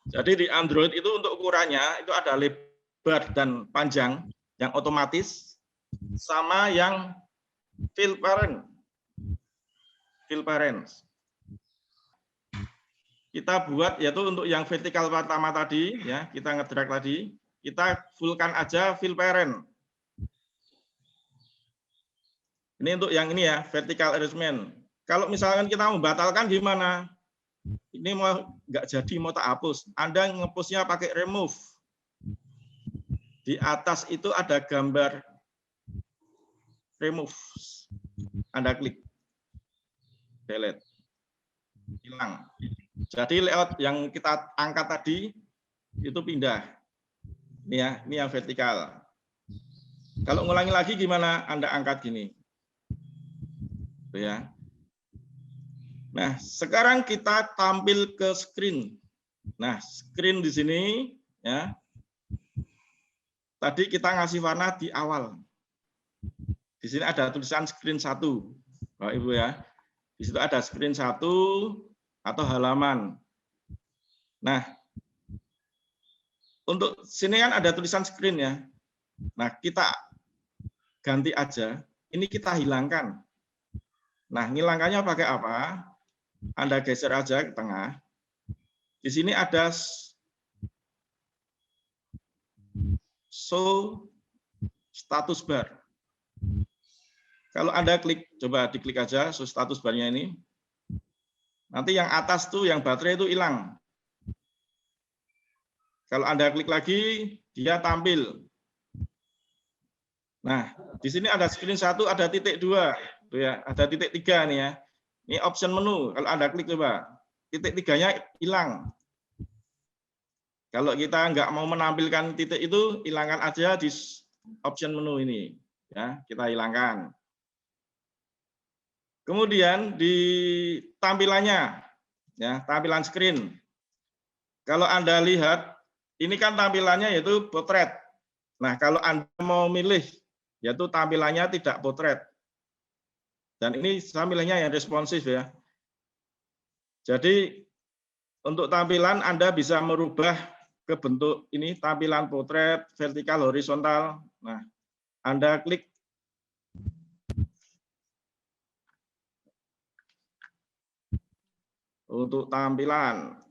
Jadi di Android itu untuk ukurannya itu ada lebar dan panjang yang otomatis sama yang fill parent. Kita buat yaitu untuk yang vertikal pertama tadi ya, kita ngedrag tadi, kita fullkan aja fill parent. Ini untuk yang ini ya, vertical arrangement. Kalau misalkan kita membatalkan gimana? Ini mau nggak jadi, mau tak hapus. Anda ngepusnya pakai remove. Di atas itu ada gambar remove. Anda klik. Delete. Hilang. Jadi layout yang kita angkat tadi itu pindah. Ini ya, ini yang vertikal. Kalau ngulangi lagi gimana? Anda angkat gini. Tuh ya. Nah, sekarang kita tampil ke screen. Nah, screen di sini ya. Tadi kita ngasih warna di awal. Di sini ada tulisan screen 1. Bapak Ibu ya. Di situ ada screen 1 atau halaman. Nah, untuk sini kan ada tulisan screen ya. Nah, kita ganti aja. Ini kita hilangkan. Nah, ngilangkannya pakai apa? Anda geser aja ke tengah. Di sini ada show status bar. Kalau Anda klik, coba diklik aja show status barnya ini. Nanti yang atas tuh, yang baterai itu hilang. Kalau Anda klik lagi, dia tampil. Nah, di sini ada screen 1, ada titik 2. Tuh ya, ada titik 3 nih ya. Ini option menu. Kalau Anda klik coba, titik 3-nya hilang. Kalau kita nggak mau menampilkan titik itu, hilangkan aja di option menu ini. Ya, kita hilangkan. Kemudian di tampilannya, ya, tampilan screen. Kalau Anda lihat, ini kan tampilannya yaitu potret. Nah, kalau Anda mau milih, yaitu tampilannya tidak potret. Dan ini saya milihnya yang responsif ya. Jadi untuk tampilan Anda bisa merubah ke bentuk ini, tampilan potret, vertikal, horizontal. Nah, Anda klik. Untuk tampilan.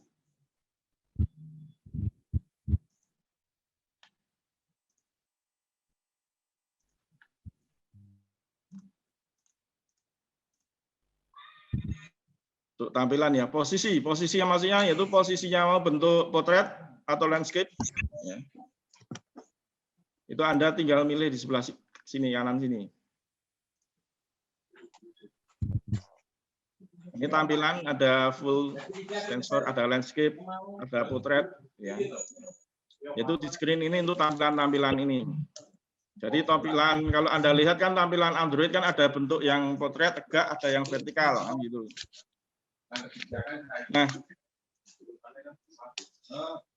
Untuk tampilan ya, posisi yang maksudnya yaitu posisinya mau bentuk potret atau landscape. Ya. Itu Anda tinggal milih di sebelah sini, kanan sini. Ini tampilan ada full sensor, ada landscape, ada potret. Ya. Itu di screen ini untuk tampilan ini. Jadi tampilan, kalau Anda lihat kan tampilan Android kan ada bentuk yang potret, tegak, ada yang vertikal, kan gitu. Nah,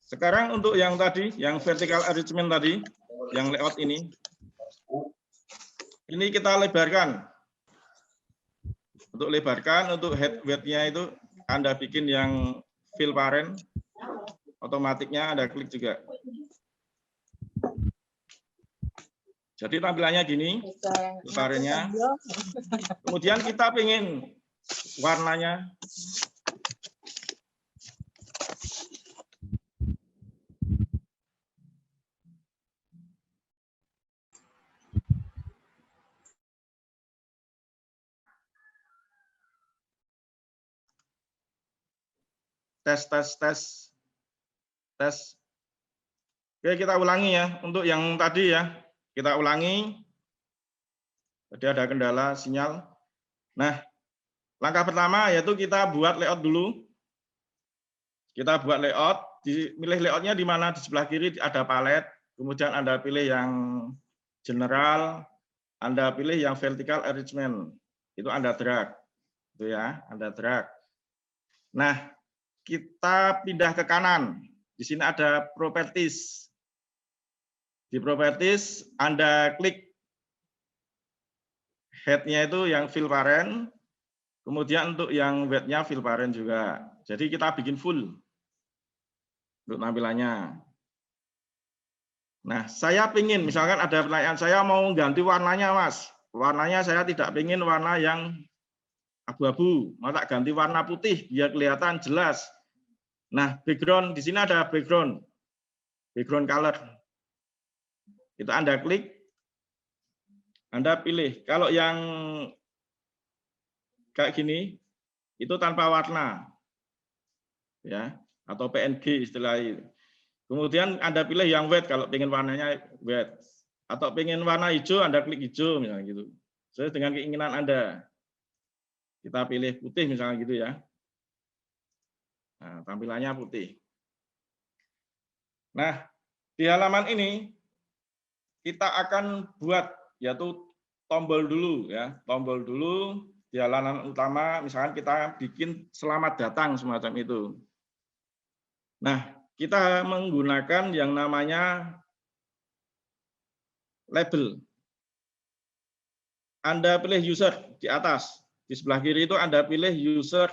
sekarang untuk yang tadi, yang vertical arrangement tadi, yang layout ini kita lebarkan. Untuk lebarkan, untuk head weight-nya itu Anda bikin yang fill parent, otomatiknya Anda klik juga. Jadi tampilannya gini, fill parent-nya. Kemudian kita pengen warnanya tes. Oke, kita ulangi ya. Untuk yang tadi ya, kita ulangi. Tadi ada kendala sinyal. Nah, langkah pertama yaitu kita buat layout dulu. Kita buat layout, milih layoutnya di mana, di sebelah kiri ada palet, kemudian Anda pilih yang general, Anda pilih yang vertical arrangement. Itu Anda drag. Itu ya, Anda drag. Nah, kita pindah ke kanan. Di sini ada properties. Di properties Anda klik head-nya itu yang fill parent, kemudian untuk yang weight-nya fill parent juga. Jadi kita bikin full. untuk tampilannya. Nah, saya pingin, misalkan ada pertanyaan, saya mau ganti warnanya, Mas. Warnanya saya tidak pingin warna yang abu-abu, mau tak ganti warna putih biar kelihatan jelas. Nah, background di sini ada background color. Itu Anda klik, Anda pilih. Kalau yang kayak gini itu tanpa warna, ya, atau PNG istilahnya. Kemudian Anda pilih yang white kalau pengen warnanya white, atau pengen warna hijau Anda klik hijau misalnya gitu. Sesuai dengan keinginan Anda. Kita pilih putih misalnya gitu ya. Nah, tampilannya putih. Nah, di halaman ini kita akan buat yaitu tombol dulu ya, tombol dulu di halaman utama. Misalkan kita bikin selamat datang semacam itu. Nah, kita menggunakan yang namanya label. Anda pilih user di atas, di sebelah kiri itu Anda pilih user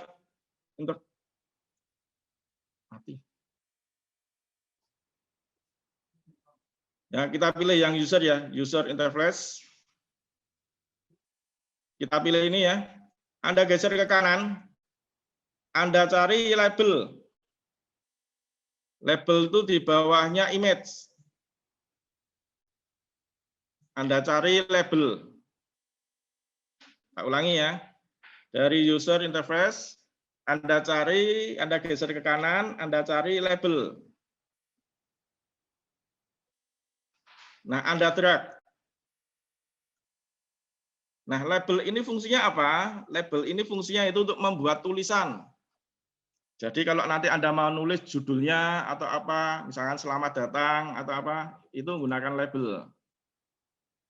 mati. Ya, kita pilih yang user ya, user interface. Kita pilih ini ya. Anda geser ke kanan, Anda cari label. Label itu di bawahnya image. Anda cari label. Saya ulangi ya. Dari user interface, Anda cari, Anda geser ke kanan, Anda cari label. Nah, Anda drag. Nah, label ini fungsinya apa? Label ini fungsinya itu untuk membuat tulisan. Jadi kalau nanti Anda mau nulis judulnya atau apa, misalkan selamat datang atau apa, itu menggunakan label.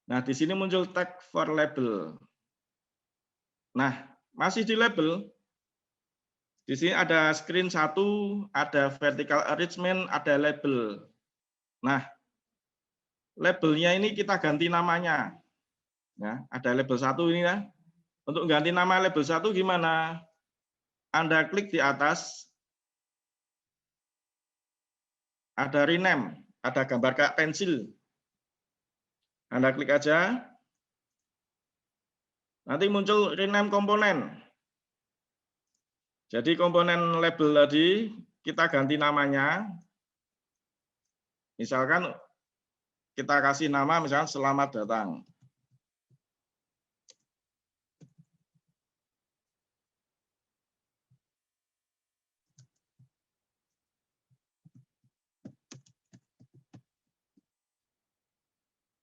Nah, di sini muncul tag for label. Nah, masih di label. Di sini ada screen 1, ada vertical arrangement, ada label. Nah, labelnya ini kita ganti namanya. Ya, ada label 1 ini ya. Untuk ganti nama label 1 gimana? Anda klik di atas, ada rename, ada gambar kayak pensil. Anda klik aja. Nanti muncul rename komponen. Jadi komponen label tadi kita ganti namanya. Misalkan kita kasih nama misalkan selamat datang.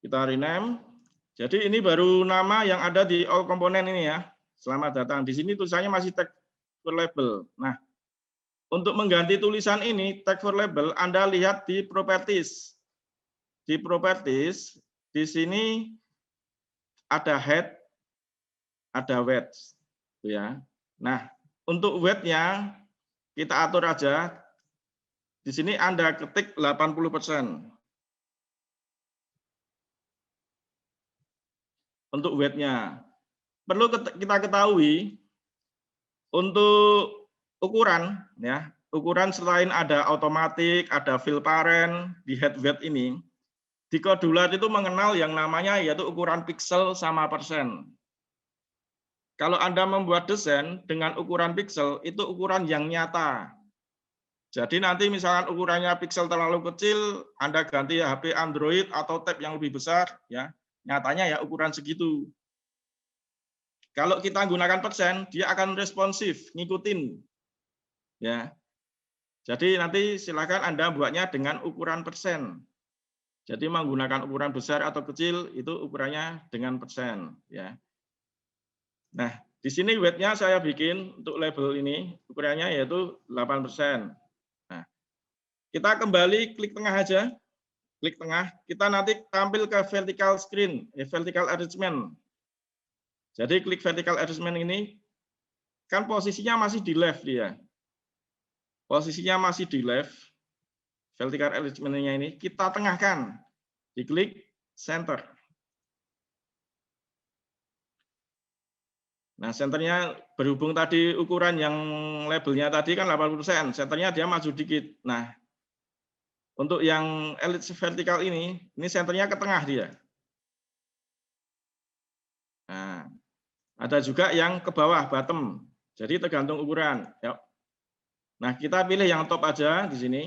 Kita rename. Jadi ini baru nama yang ada di all komponen ini ya. Selamat datang. Di sini tulisannya masih tag for label. Nah, untuk mengganti tulisan ini tag for label, Anda lihat di properties. Di properties, di sini ada head, ada weight, ya. Nah, untuk weight-nya kita atur aja. Di sini Anda ketik 80%. Untuk weight-nya. Perlu kita ketahui untuk ukuran ya, ukuran selain ada otomatik, ada fill parent di head weight ini, di Kodulat itu mengenal yang namanya yaitu ukuran pixel sama persen. Kalau Anda membuat desain dengan ukuran pixel, itu ukuran yang nyata. Jadi nanti misalkan ukurannya pixel terlalu kecil, Anda ganti HP Android atau tab yang lebih besar, ya nyatanya ya ukuran segitu. Kalau kita gunakan persen, dia akan responsif, ngikutin. Ya. Jadi nanti silakan Anda buatnya dengan ukuran persen. Jadi menggunakan ukuran besar atau kecil itu ukurannya dengan persen. Ya. Nah, di sini weight-nya saya bikin untuk label ini ukurannya yaitu 8%. Nah, kita kembali klik tengah aja. Klik tengah, kita nanti tampil ke vertical screen, vertical arrangement. Jadi klik vertical arrangement ini, kan posisinya masih di left dia. Posisinya masih di left, vertical arrangement-nya ini, kita tengahkan. Diklik center. Nah, senternya berhubung tadi ukuran yang labelnya tadi kan 80%, senternya dia maju dikit. Nah, Untuk yang elite vertikal ini senternya ke tengah dia. Nah, ada juga yang ke bawah, bottom. Jadi tergantung ukuran. Yuk. Nah, kita pilih yang top aja di sini.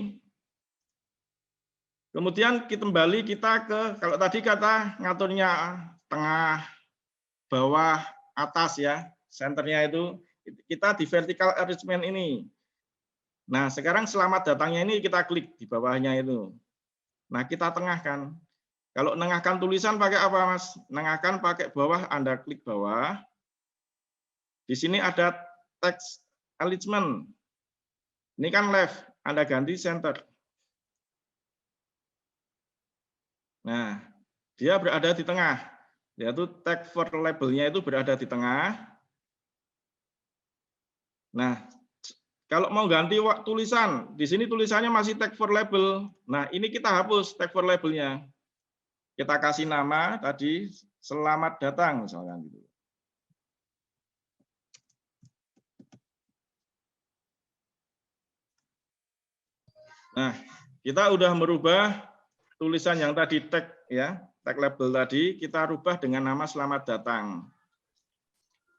Kemudian kita kembali kalau tadi kata ngaturnya tengah, bawah, atas ya, senternya itu kita di vertical arrangement ini. Nah, sekarang selamat datangnya ini kita klik di bawahnya itu. Nah, kita tengahkan. Kalau nengahkan tulisan pakai apa, Mas? Nengahkan pakai bawah, Anda klik bawah. Di sini ada text alignment. Ini kan left, Anda ganti center. Nah, dia berada di tengah. Yaitu tag for label-nya itu berada di tengah. Nah, kalau mau ganti tulisan, di sini tulisannya masih tag for label. Nah, ini kita hapus tag for label-nya. Kita kasih nama tadi, selamat datang misalkan gitu. Nah, kita udah merubah tulisan yang tadi tag ya, tag label tadi kita rubah dengan nama selamat datang.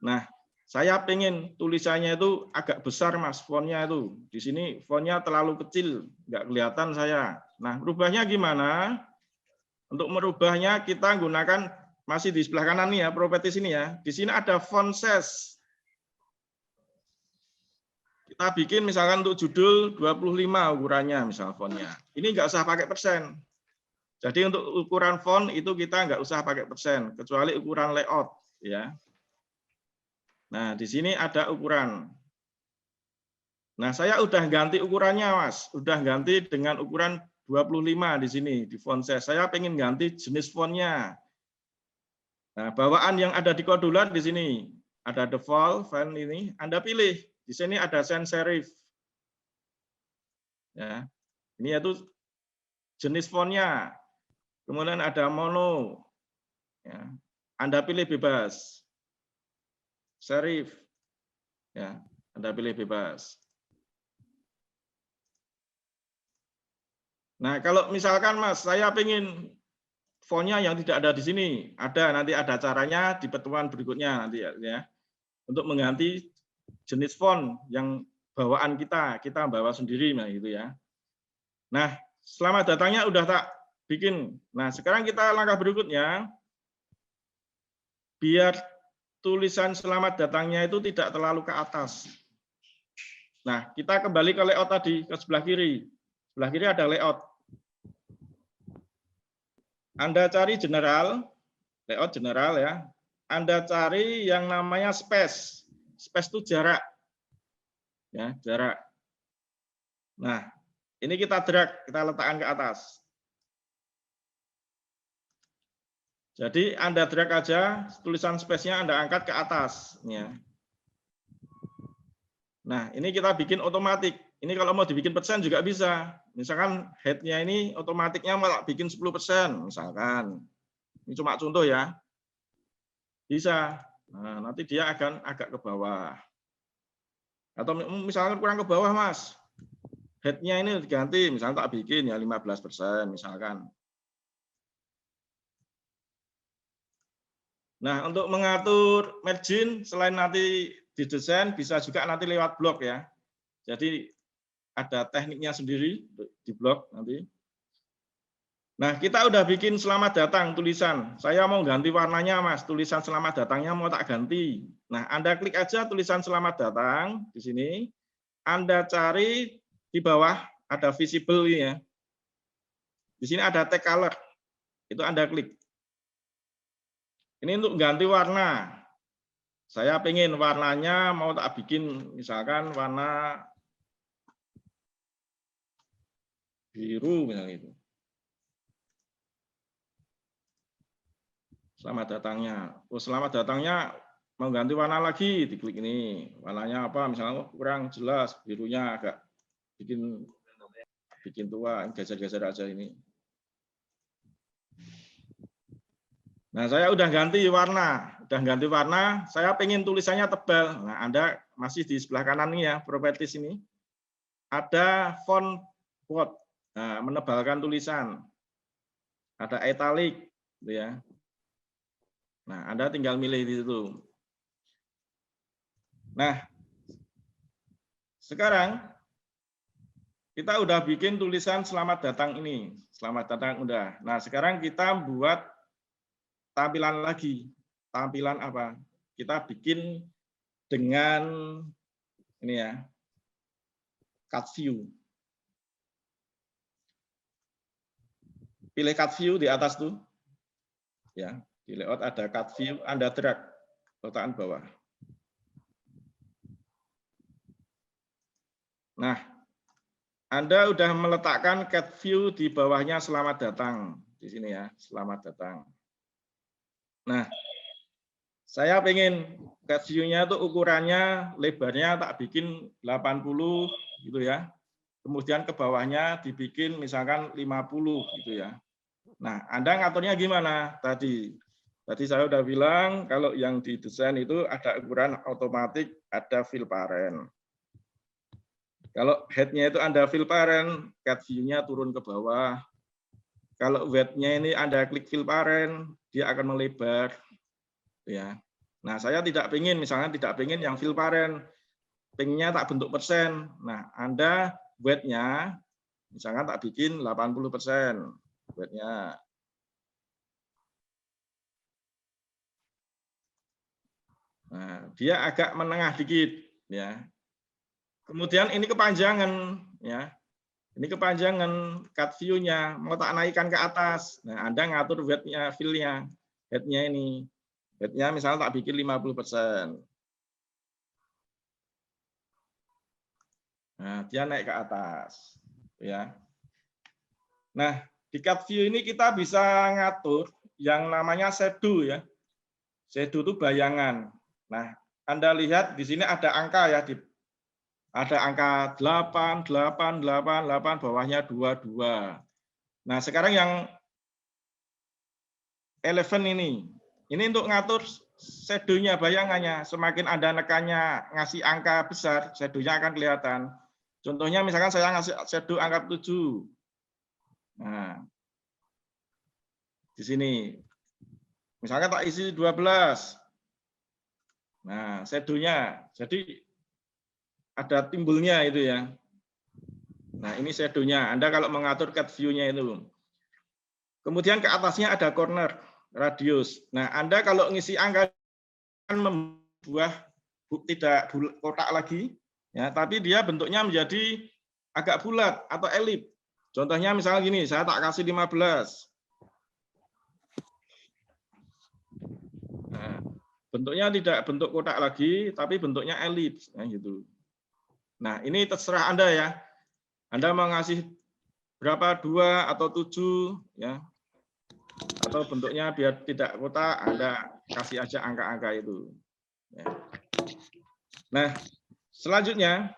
Nah, saya pengen tulisannya itu agak besar, Mas, fontnya itu. Di sini fontnya terlalu kecil, nggak kelihatan saya. Nah, merubahnya gimana? Untuk merubahnya kita gunakan masih di sebelah kanan nih ya, properties ini ya. Di sini ada font size. Kita bikin misalkan untuk judul 25 ukurannya, misal fontnya. Ini nggak usah pakai persen. Jadi untuk ukuran font itu kita nggak usah pakai persen, kecuali ukuran layout. Ya. Nah, di sini ada ukuran. Nah, saya udah ganti ukurannya, Mas. Udah ganti dengan ukuran 25 di sini, di font size. Saya pengen ganti jenis fontnya. Nah, bawaan yang ada di kodular di sini. Ada default, font ini. Anda pilih. Di sini ada sans serif. Ya, ini yaitu jenis fontnya. Kemudian ada mono. Ya, Anda pilih bebas. Serif. Ya, Anda pilih bebas. Nah, kalau misalkan Mas, saya pengen fontnya yang tidak ada di sini. Nanti ada caranya di pertemuan berikutnya nanti ya. Untuk mengganti jenis font yang bawaan kita bawa sendiri nah gitu ya. Nah, selamat datangnya udah tak bikin. Nah, sekarang kita langkah berikutnya biar tulisan selamat datangnya itu tidak terlalu ke atas. Nah, kita kembali ke layout tadi, ke sebelah kiri. Sebelah kiri ada layout. Anda cari general, layout general ya. Anda cari yang namanya space. Space itu jarak. Ya, jarak. Nah, ini kita drag, kita letakkan ke atas. Jadi Anda drag aja, tulisan space-nya Anda angkat ke atas. Ya. Nah, ini kita bikin otomatis. Ini kalau mau dibikin persen juga bisa. Misalkan head-nya ini otomatiknya malah bikin 10%, misalkan. Ini cuma contoh ya. Bisa. Nah, nanti dia akan agak ke bawah. Atau misalkan kurang ke bawah, Mas. Head-nya ini diganti, misalnya tak bikin ya 15%, misalkan. Nah, untuk mengatur margin, selain nanti didesain, bisa juga nanti lewat blok ya. Jadi ada tekniknya sendiri di blog nanti. Nah, kita udah bikin selamat datang tulisan. Saya mau ganti warnanya, Mas. Tulisan selamat datangnya mau tak ganti. Nah, Anda klik aja tulisan selamat datang di sini. Anda cari di bawah ada visible ya. Di sini ada tag color. Itu Anda klik. Ini untuk ganti warna. Saya pengen warnanya mau tak bikin misalkan warna biru misalnya itu. Selamat datangnya. Oh, selamat datangnya mau ganti warna lagi, diklik ini. Warnanya apa? Misalnya kurang jelas, birunya agak bikin tua, geser-geser aja ini. Nah, saya udah ganti warna, saya pengen tulisannya tebal. Nah, Anda masih di sebelah kanan nih ya, properties ini. Ada font bold. Nah, menebalkan tulisan. Ada italic, gitu ya. Nah, Anda tinggal milih di situ. Nah, sekarang kita udah bikin tulisan selamat datang ini. Selamat datang udah. Nah, sekarang kita buat tampilan lagi. Tampilan apa? Kita bikin dengan ini ya, cut view. Pilih cut view di atas tuh. Ya, di layout ada cut view, Anda drag letakkan bawah. Nah, Anda udah meletakkan cut view di bawahnya selamat datang. Di sini ya, selamat datang. Nah, saya pengen cut view-nya tuh ukurannya, lebarnya tak bikin 80 gitu ya. Kemudian ke bawahnya dibikin misalkan 50 gitu ya. Nah, Anda ngaturnya gimana tadi? Tadi saya udah bilang kalau yang didesain itu ada ukuran otomatis, ada fill parent. Kalau head-nya itu Anda fill parent, cut view-nya turun ke bawah. Kalau width-nya ini Anda klik fill parent, dia akan melebar. Ya. Nah, saya tidak pengen, misalnya tidak pengen yang fill parent, pengennya tak bentuk persen. Nah, Anda width-nya misalkan tak bikin 80% width-nya. Nah, dia agak menengah dikit ya. Kemudian ini kepanjangan ya. Ini kepanjangan cut view-nya mau tak naikkan ke atas. Nah, Anda ngatur width-nya, fill-nya, head-nya ini. Head-nya misalnya tak bikin 50%. Nah, dia naik ke atas ya. Nah, di cut view ini kita bisa ngatur yang namanya shadow ya. Shadow itu bayangan. Nah, Anda lihat di sini ada angka ya, ada angka 8, 8, 8, 8, bawahnya 22. Nah, sekarang yang 11 ini untuk ngatur shadow-nya, bayangannya. Semakin Anda nekannya ngasih angka besar, shadow-nya akan kelihatan. Contohnya misalkan saya ngasih shadow angka 7. Nah, di sini. Misalkan tak isi 12. Nah, shadow-nya. Jadi ada timbulnya itu ya. Nah, ini shadow-nya. Anda kalau mengatur cut view-nya itu. Kemudian ke atasnya ada corner, radius. Nah, Anda kalau ngisi angka kan membuat tidak kotak lagi, ya, tapi dia bentuknya menjadi agak bulat atau elip. Contohnya misalnya gini, saya tak kasih 15. Nah, bentuknya tidak bentuk kotak lagi, tapi bentuknya elips, nah, gitu. Nah, ini terserah Anda ya. Anda mau ngasih berapa, 2 atau 7, ya, atau bentuknya biar tidak kotak, Anda kasih aja angka-angka itu. Ya. Nah, selanjutnya,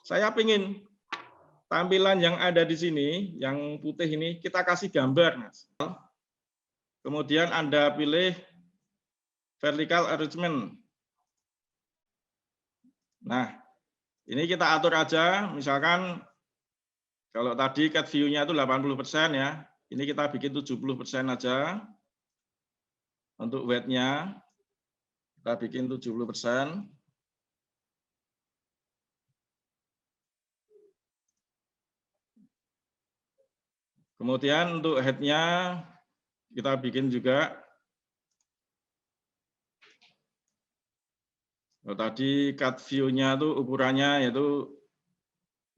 saya ingin tampilan yang ada di sini, yang putih ini, kita kasih gambar, Mas. Kemudian Anda pilih vertical arrangement. Nah, ini kita atur aja, misalkan kalau tadi cut view-nya itu 80% ya, ini kita bikin 70% aja. Untuk width-nya, kita bikin 70%. Kemudian untuk head-nya, kita bikin juga. Kalau tadi cut view-nya itu ukurannya yaitu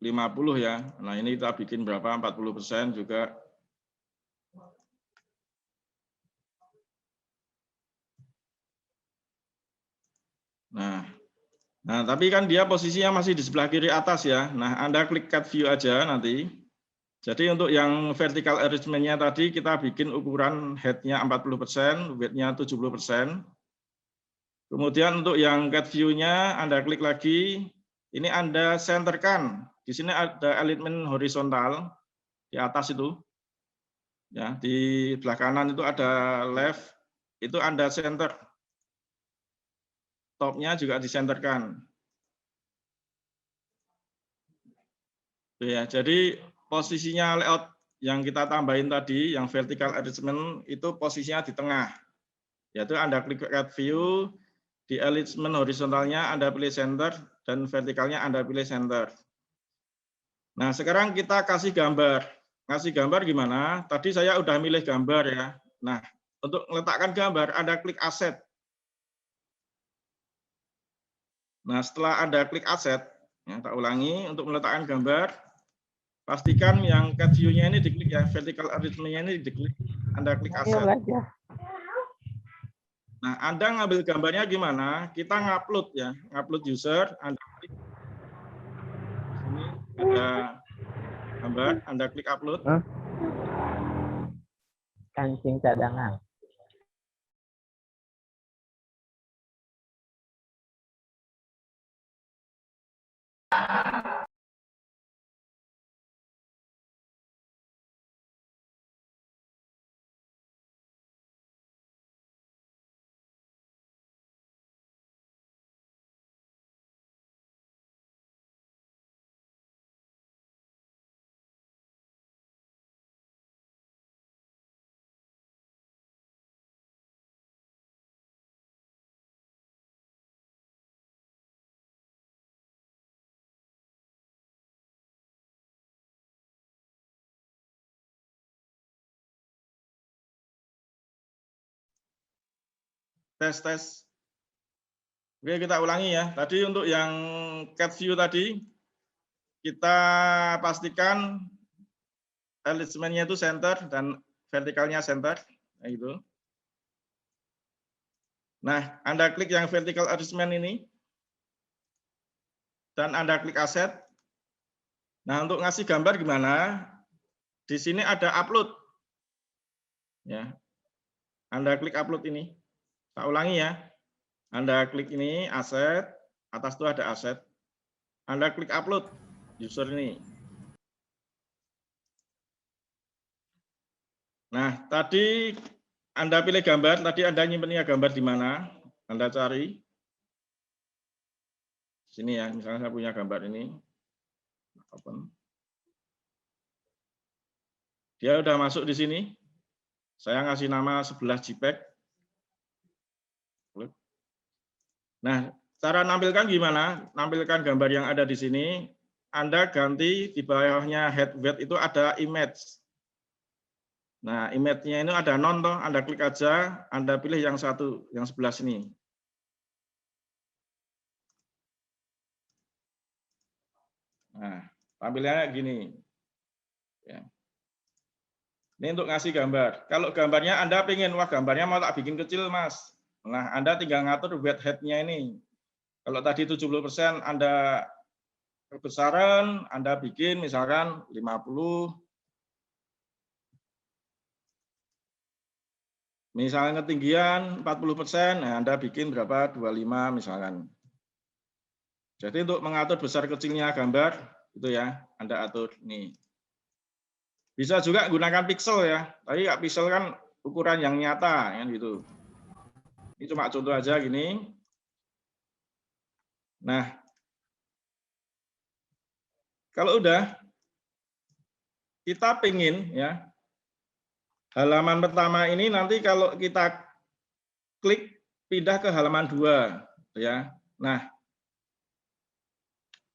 50 ya. Nah, ini kita bikin berapa? 40% juga. Nah, tapi kan dia posisinya masih di sebelah kiri atas ya. Nah, Anda klik cut view aja nanti. Jadi untuk yang vertical arrangement-nya tadi kita bikin ukuran head-nya 40%, width-nya 70%. Kemudian untuk yang cut view-nya Anda klik lagi, ini Anda centerkan. Di sini ada alignment horizontal di atas itu. Ya, di belah kanan itu ada left, itu Anda center. Top-nya juga disenterkan. Ya, jadi posisinya layout yang kita tambahin tadi, yang vertical arrangement itu posisinya di tengah. Yaitu Anda klik Add View, di arrangement horizontalnya Anda pilih center, dan vertikalnya Anda pilih center. Nah, sekarang kita kasih gambar. Kasih gambar gimana? Tadi saya udah milih gambar ya. Nah, untuk meletakkan gambar, Anda klik Asset. Nah, setelah Anda klik Asset, ya, tak ulangi, untuk meletakkan gambar, pastikan yang cat view-nya ini diklik ya, vertical arrangement-nya ini diklik, Anda klik Asset. Nah, Anda ngambil gambarnya gimana? Kita ngupload ya, ngupload user, Anda klik sini ada gambar, Anda klik upload. Kancing cadangan. Tes. Oke, kita ulangi ya. Tadi untuk yang cat view tadi, kita pastikan alignment-nya itu center dan vertikalnya center. Nah, itu. Nah, Anda klik yang vertical arrangement ini, dan Anda klik Asset. Nah, untuk ngasih gambar gimana? Di sini ada upload. Ya, Anda klik upload ini. Saya ulangi ya. Anda klik ini, aset, atas itu ada aset. Anda klik upload user ini. Nah, tadi Anda pilih gambar, tadi Anda nyimpennya gambar di mana? Anda cari. Sini ya, misalnya saya punya gambar ini. Open. Dia udah masuk di sini. Saya ngasih nama 11 JPEG. Nah, cara nampilkan gimana? Nampilkan gambar yang ada di sini. Anda ganti di bawahnya head weight itu ada image. Nah, image-nya ini ada non toh, Anda klik aja, Anda pilih yang satu, yang sebelah sini. Nah, tampilannya gini. Ya. Ini untuk ngasih gambar. Kalau gambarnya Anda pengen, wah gambarnya mau tak bikin kecil, Mas. Nah, Anda tinggal ngatur weight head-nya ini. Kalau tadi 70% Anda kebesaran, Anda bikin misalkan 50. Misalnya ketinggian 40%, nah Anda bikin berapa? 25 misalkan. Jadi untuk mengatur besar kecilnya gambar, itu ya, Anda atur nih. Bisa juga gunakan pixel ya. Tapi pixel kan ukuran yang nyata, kan gitu. Ini cuma contoh aja gini. Nah, kalau udah kita pengen ya halaman pertama ini nanti kalau kita klik pindah ke halaman 2 ya. Nah,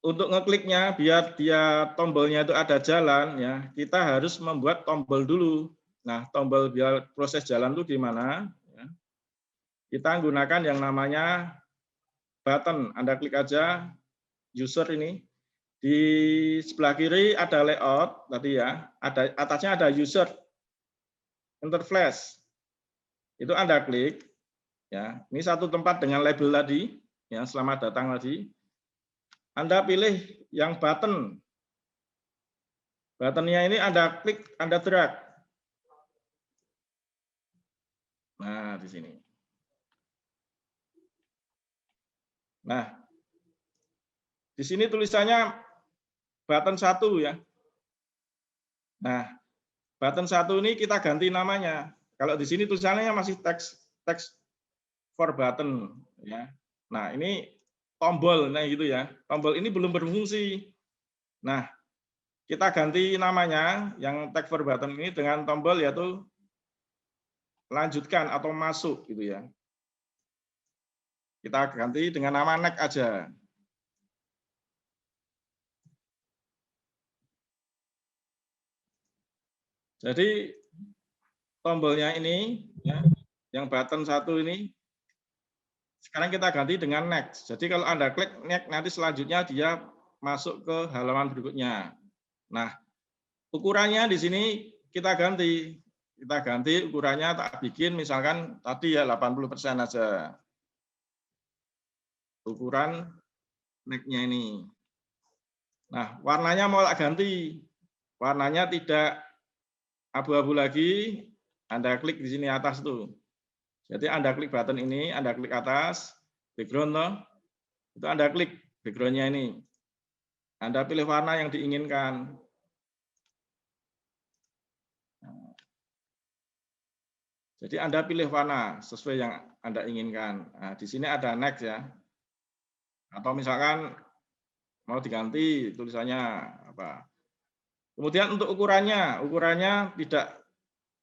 untuk ngekliknya biar dia tombolnya itu ada jalan ya, kita harus membuat tombol dulu. Nah, tombol biar proses jalan itu di mana? Ya. Kita gunakan yang namanya button. Anda klik aja user ini. Di sebelah kiri ada layout tadi ya, ada atasnya ada user interface. Itu Anda klik ya. Ini satu tempat dengan label tadi ya, selamat datang tadi. Anda pilih yang button. Buttonnya ini Anda klik, Anda drag. Nah, di sini. Nah, di sini tulisannya button 1 ya. Nah, button 1 ini kita ganti namanya. Kalau di sini tulisannya masih text for button ya. Nah, ini tombol nah gitu ya. Tombol ini belum berfungsi. Nah, kita ganti namanya yang tag for button ini dengan tombol yaitu lanjutkan atau masuk gitu ya. Kita ganti dengan nama next aja. Jadi tombolnya ini ya, yang button 1 ini sekarang kita ganti dengan next. Jadi kalau Anda klik next, nanti selanjutnya dia masuk ke halaman berikutnya. Nah, ukurannya di sini kita ganti. Kita ganti ukurannya, tak bikin misalkan tadi ya 80% aja. Ukuran next-nya ini. Nah, warnanya mau tak ganti. Warnanya tidak abu-abu lagi. Anda klik di sini atas tuh. Jadi Anda klik button ini, Anda klik atas, background toh. Itu Anda klik background-nya ini. Anda pilih warna yang diinginkan. Jadi Anda pilih warna sesuai yang Anda inginkan. Nah, di sini ada next ya. Atau misalkan mau diganti tulisannya apa. Kemudian untuk ukurannya tidak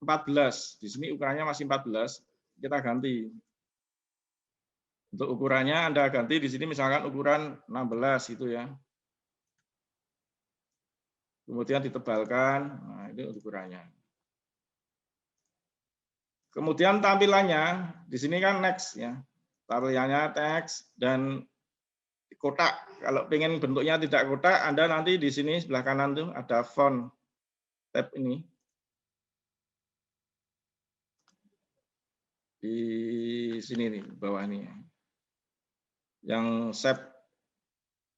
14. Di sini ukurannya masih 14. Kita ganti. Untuk ukurannya Anda ganti di sini misalkan ukuran 16 gitu ya. Kemudian ditebalkan, nah ini ukurannya. Kemudian tampilannya di sini kan next ya. Tampilannya teks dan kotak. Kalau pengen bentuknya tidak kotak, Anda nanti di sini sebelah kanan tuh ada font tab ini. Di sini nih bawah ini. Yang shape.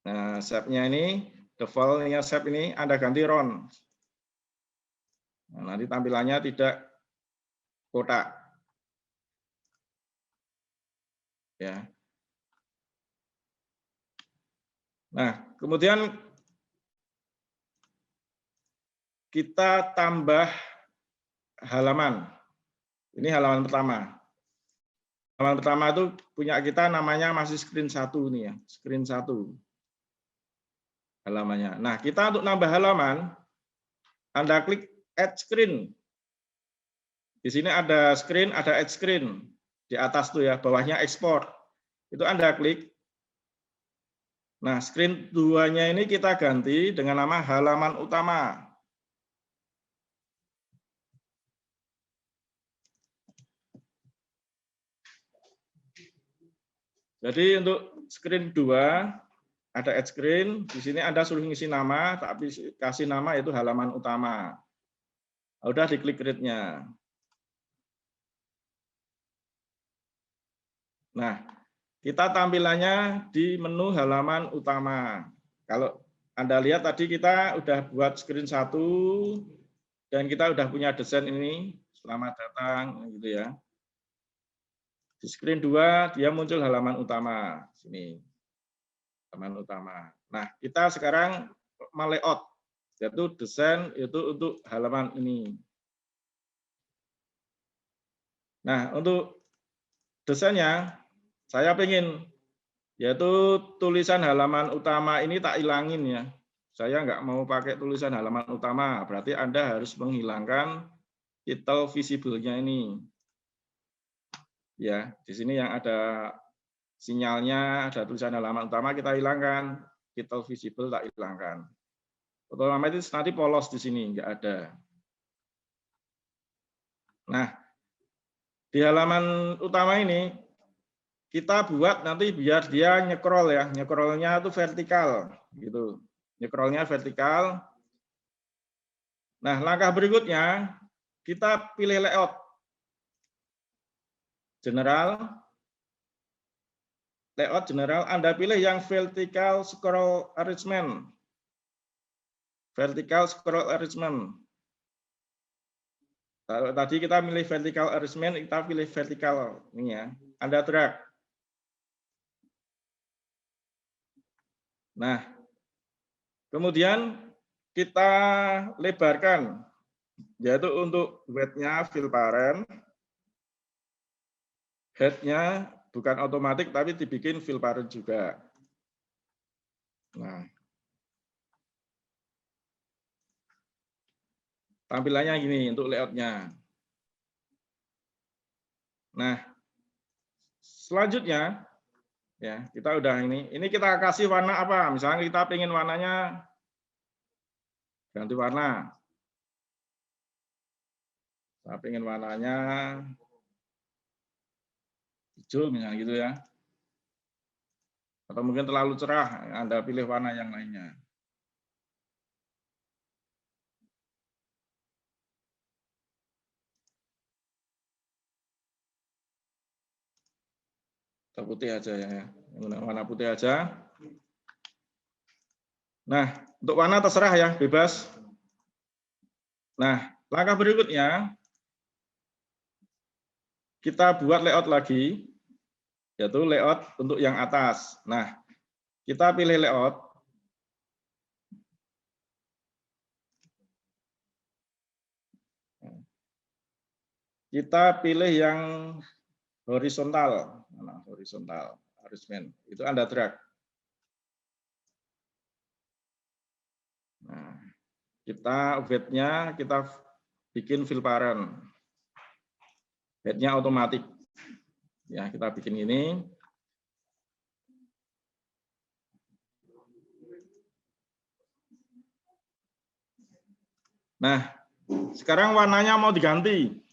Nah, shape-nya ini default-nya shape ini Anda ganti round. Nah, nanti tampilannya tidak kotak. Ya. Nah, kemudian kita tambah halaman. Ini halaman pertama. Halaman pertama itu punya kita namanya masih screen 1 nih ya, screen 1 halamannya. Nah, kita untuk nambah halaman, Anda klik add screen. Di sini ada screen, ada add screen. Di atas tuh ya, bawahnya export. Itu Anda klik. Nah, screen 2-nya ini kita ganti dengan nama halaman utama. Jadi untuk screen 2 ada add screen, di sini Anda suruh ngisi nama, tapi kasih nama itu halaman utama. Udah diklik create-nya. Nah, kita tampilannya di menu halaman utama. Kalau Anda lihat tadi kita udah buat screen 1 dan kita udah punya desain ini, selamat datang gitu ya. Di screen 2 dia muncul halaman utama sini. Halaman utama. Nah, kita sekarang layout, yaitu desain itu untuk halaman ini. Nah, untuk desainnya saya pengen yaitu tulisan halaman utama ini tak ilangin ya. Saya nggak mau pakai tulisan halaman utama, berarti Anda harus menghilangkan title visible-nya ini. Ya, di sini yang ada sinyalnya, ada tulisan halaman utama kita hilangkan, title visible tak hilangkan. Otomatis nanti polos di sini, nggak ada. Nah, di halaman utama ini kita buat nanti biar dia nyekrol ya, nyekrolnya itu vertikal gitu. Nyekrolnya vertikal. Nah, langkah berikutnya kita pilih layout. General. Layout general Anda pilih yang vertical scroll arrangement. Vertical scroll arrangement. Kalau tadi kita pilih vertical arrangement, kita pilih vertical ini ya. Anda drag. Nah, kemudian kita lebarkan, yaitu untuk width-nya fill parent, height-nya bukan otomatis tapi dibikin fill parent juga. Nah, Tampilannya gini untuk layoutnya. Nah, selanjutnya ya kita udah ini kita kasih warna apa? Misalnya kita pengen warnanya ganti warna. Saya pengen warnanya hijau misalnya gitu ya. Atau mungkin terlalu cerah, Anda pilih warna yang lainnya. Atau putih aja ya, warna putih aja. Nah, untuk warna terserah ya, bebas. Nah, langkah berikutnya kita buat layout lagi, yaitu layout untuk yang atas. Nah, kita pilih layout. Kita pilih yang horizontal, horizontal arrangement. Itu Anda drag. Nah, kita width-nya kita bikin fill parent. Width-nya otomatis. Ya, kita bikin ini. Nah, sekarang warnanya mau diganti.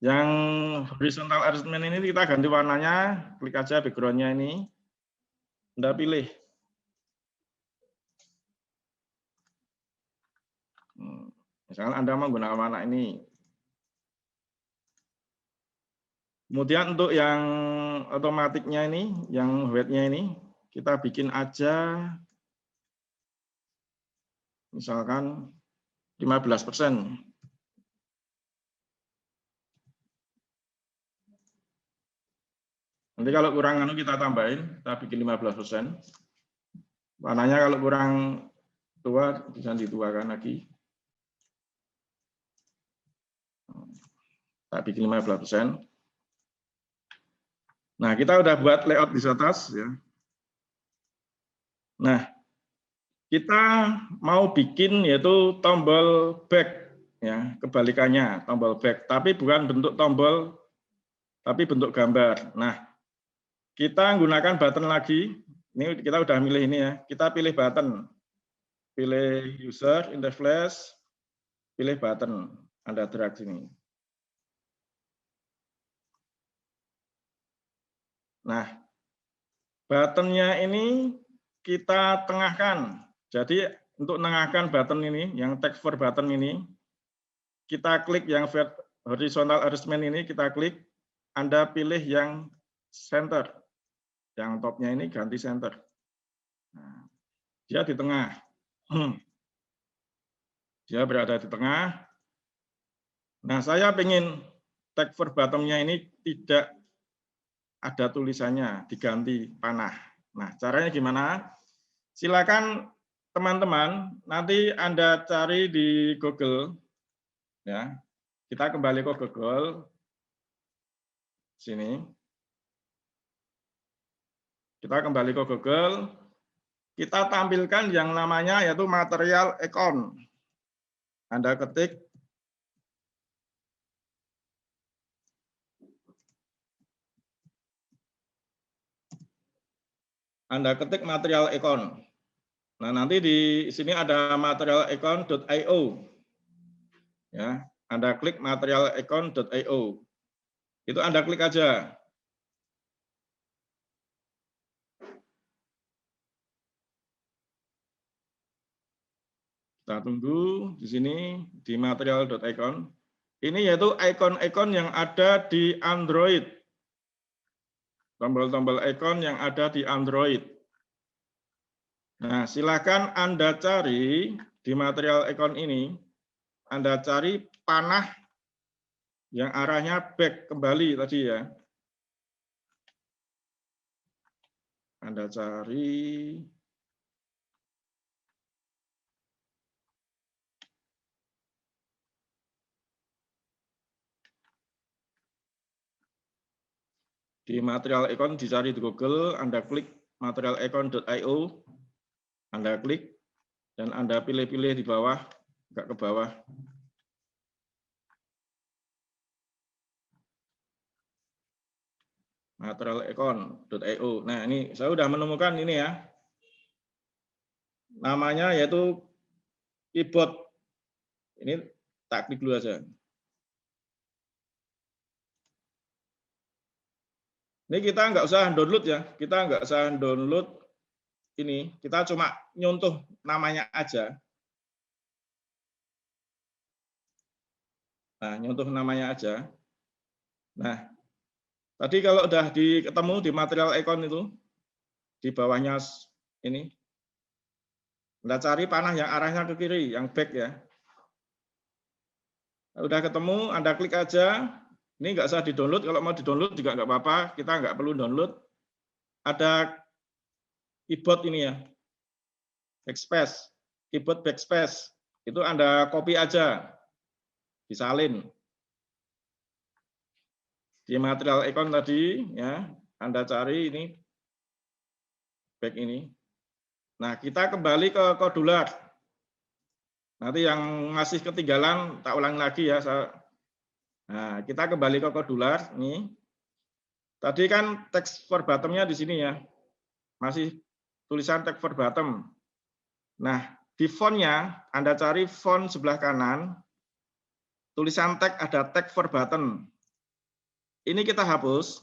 Yang horizontal arrangement ini kita ganti warnanya, klik aja background-nya ini. Anda pilih. Misalkan Anda menggunakan warna ini. Kemudian untuk yang otomatiknya ini, yang width-nya ini, kita bikin aja misalkan 15%. Nanti kalau kurang kita tambahin, kita bikin 15%. Warnanya kalau kurang tua bisa dituakan lagi. Kita bikin 15%. Nah, kita udah buat layout di atas ya. Nah, kita mau bikin yaitu tombol back ya, kebalikannya tombol back, tapi bukan bentuk tombol tapi bentuk gambar. Nah, kita gunakan button lagi. Ini kita udah milih ini ya. Kita pilih button. Pilih user, interface, pilih button. Anda drag sini. Nah, buttonnya ini kita tengahkan. Jadi untuk menengahkan button ini, yang text for button ini, kita klik yang horizontal arrangement ini, kita klik. Anda pilih yang center. Yang topnya ini ganti center. Nah, dia di tengah. Dia berada di tengah. Nah, saya ingin tag for bottom-nya ini tidak ada tulisannya, diganti panah. Nah, caranya gimana? Silakan teman-teman, nanti Anda cari di Google. Ya, kita kembali ke Google. Sini. Kita kembali ke Google. Kita tampilkan yang namanya yaitu material icon. Anda ketik material icon. Nah, nanti di sini ada material icon.io. Ya, Anda klik material icon.io. Itu Anda klik aja. Kita tunggu di sini di material.icon. Ini yaitu icon-icon yang ada di Android. Tombol-tombol icon yang ada di Android. Nah, silakan Anda cari di material icon ini, Anda cari panah yang arahnya back kembali tadi ya. Anda cari di material icon, dicari di Google, Anda klik material icon.io, Anda klik dan Anda pilih-pilih di bawah, agak ke bawah. materialicon.io. Nah, ini saya sudah menemukan ini ya. Namanya yaitu keyboard. Ini tak klik dulu aja. Ini kita nggak usah download ya. Kita nggak usah download ini. Kita cuma nyontoh namanya aja. Nah, nyontoh namanya aja. Nah, tadi kalau udah ketemu di material icon itu, di bawahnya ini, Anda cari panah yang arahnya ke kiri, yang back ya. Udah ketemu, Anda klik aja. Ini nggak usah di-download. Kalau mau di-download juga nggak apa-apa. Kita nggak perlu download. Ada keyboard ini ya, backspace, keyboard backspace. Itu Anda copy aja, disalin. Di material icon tadi, ya, Anda cari ini, back ini. Nah, kita kembali ke kodular. Nanti yang masih ketinggalan, tak ulang lagi ya. Nah, kita kembali ke kodular. Nih. Tadi kan text for bottom-nya di sini ya. Masih tulisan text for bottom. Nah, di font-nya, Anda cari font sebelah kanan, tulisan tag ada text for button. Ini kita hapus.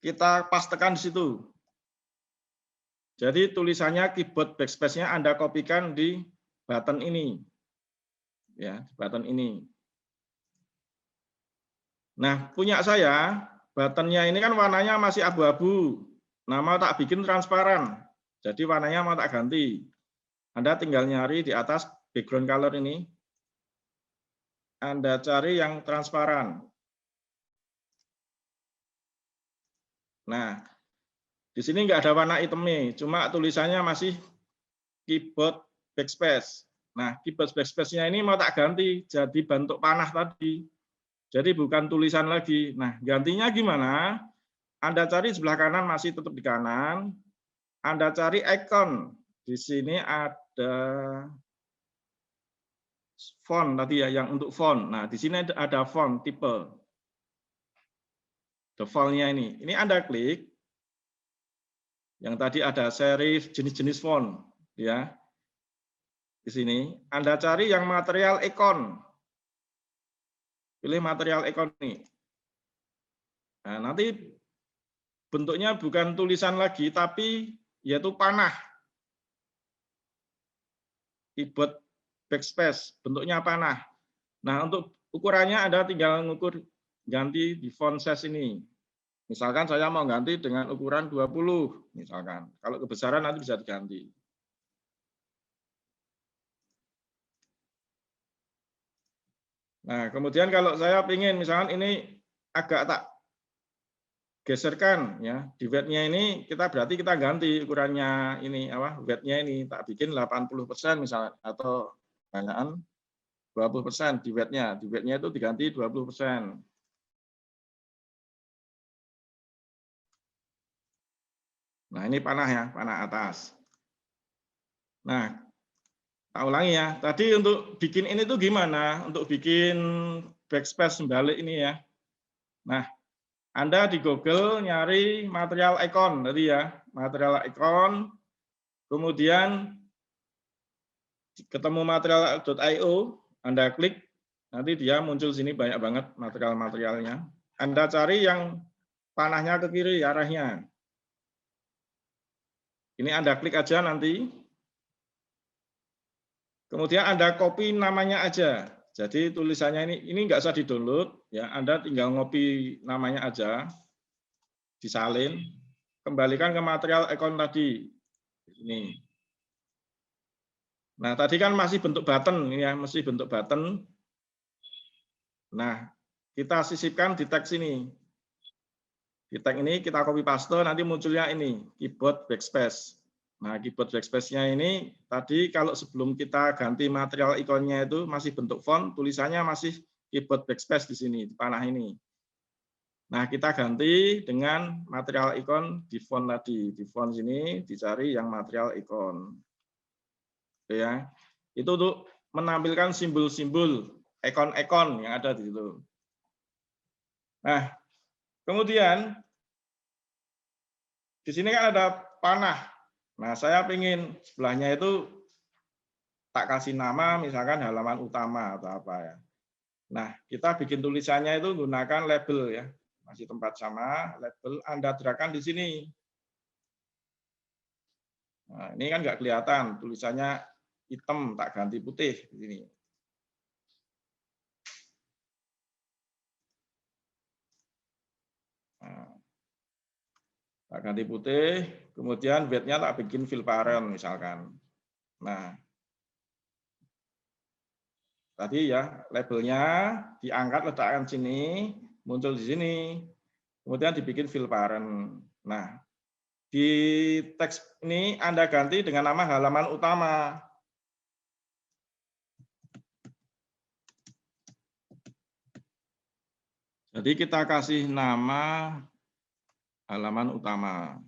Kita pastekan di situ. Jadi tulisannya keyboard backspace-nya Anda kopikan di button ini. Ya, button ini. Nah, punya saya, button-nya ini kan warnanya masih abu-abu. Nah, mau tak bikin transparan. Jadi warnanya mau tak ganti. Anda tinggal nyari di atas background color ini. Anda cari yang transparan. Nah, di sini nggak ada warna hitamnya, cuma tulisannya masih keyboard backspace. Nah, keyboard backspace-nya ini mau tak ganti jadi bentuk panah tadi. Jadi bukan tulisan lagi. Nah, gantinya gimana? Anda cari sebelah kanan masih tetap di kanan. Anda cari icon. Di sini ada font tadi ya, yang untuk font. Nah, di sini ada font tipe. Default-nya ini. Ini Anda klik. Yang tadi ada serif jenis-jenis font, ya. Di sini Anda cari yang material icon. Pilih material icon ini. Nah, nanti bentuknya bukan tulisan lagi, tapi yaitu panah. Keyboard backspace, bentuknya panah. Nah, untuk ukurannya Anda tinggal ngukur ganti di font size ini. Misalkan saya mau ganti dengan ukuran 20, misalkan. Kalau kebesaran nanti bisa diganti. Nah, kemudian kalau saya ingin, misalkan ini agak tak geserkan, ya di weight-nya ini berarti kita ganti ukurannya ini weight-nya ini tak bikin 80% misalnya atau banyakan 20% di weight-nya itu diganti 20%. Nah, ini panah ya, panah atas. Nah, tak ulangi ya. Tadi untuk bikin ini tuh gimana? Untuk bikin backspace sebalik ini ya. Nah, Anda di Google nyari material icon tadi ya, material icon. Kemudian ketemu material.io, Anda klik, nanti dia muncul sini banyak banget material-materialnya. Anda cari yang panahnya ke kiri arahnya. Ini Anda klik aja nanti. Kemudian Anda copy namanya aja. Jadi tulisannya ini nggak usah di-download, ya. Anda tinggal ngopi namanya aja, disalin, kembalikan ke material icon tadi. Ini. Nah, tadi kan masih bentuk button, ya, masih bentuk button. Nah, kita sisipkan di teks ini. Di tag ini kita copy paste, nanti munculnya ini, keyboard backspace. Nah, keyboard backspace-nya ini, tadi kalau sebelum kita ganti material ikonnya itu masih bentuk font, tulisannya masih keyboard backspace di sini, di panah ini. Nah, kita ganti dengan material ikon di font tadi. Di font sini dicari yang material ikon. Oke ya. Itu untuk menampilkan simbol-simbol, ikon-ikon yang ada di situ. Nah, Kemudian di sini kan ada panah. Nah, saya ingin sebelahnya itu tak kasih nama, misalkan halaman utama atau apa ya. Nah, kita bikin tulisannya itu menggunakan label ya. Masih tempat sama, label Anda gerakan di sini. Nah, ini kan nggak kelihatan, tulisannya hitam, tak ganti putih di sini. Nah, tak ganti putih, kemudian weight-nya tak bikin fill parent misalkan. Nah, tadi ya labelnya diangkat, letakkan sini, muncul di sini, kemudian dibikin fill parent. Nah, di teks ini Anda ganti dengan nama halaman utama. Jadi kita kasih nama halaman utama.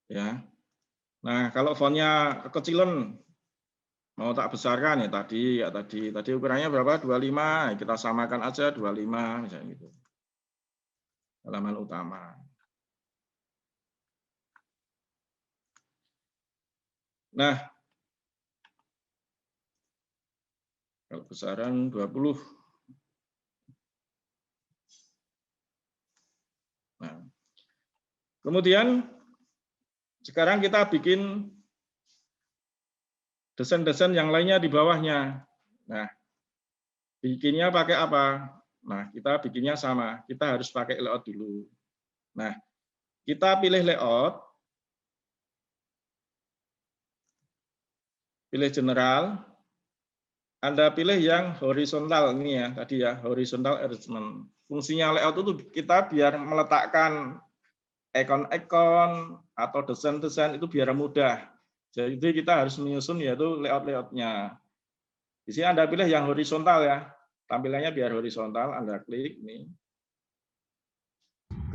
Ya. Nah, kalau fontnya kekecilan mau tak besarkan ya tadi ukurannya berapa? 25, kita samakan aja 25 misalnya gitu. Halaman utama. Nah, kalau besaran 20. Nah, kemudian sekarang kita bikin desain-desain yang lainnya di bawahnya. Nah, bikinnya pakai apa? Nah, kita bikinnya sama. Kita harus pakai layout dulu. Nah, kita pilih layout, pilih general, Anda pilih yang horizontal ini ya, tadi ya, horizontal arrangement. Fungsinya layout itu kita biar meletakkan ikon-ikon atau desain-desain itu biar mudah. Jadi kita harus menyusun yaitu layout-layoutnya. Di sini Anda pilih yang horizontal ya, tampilannya biar horizontal, Anda klik ini.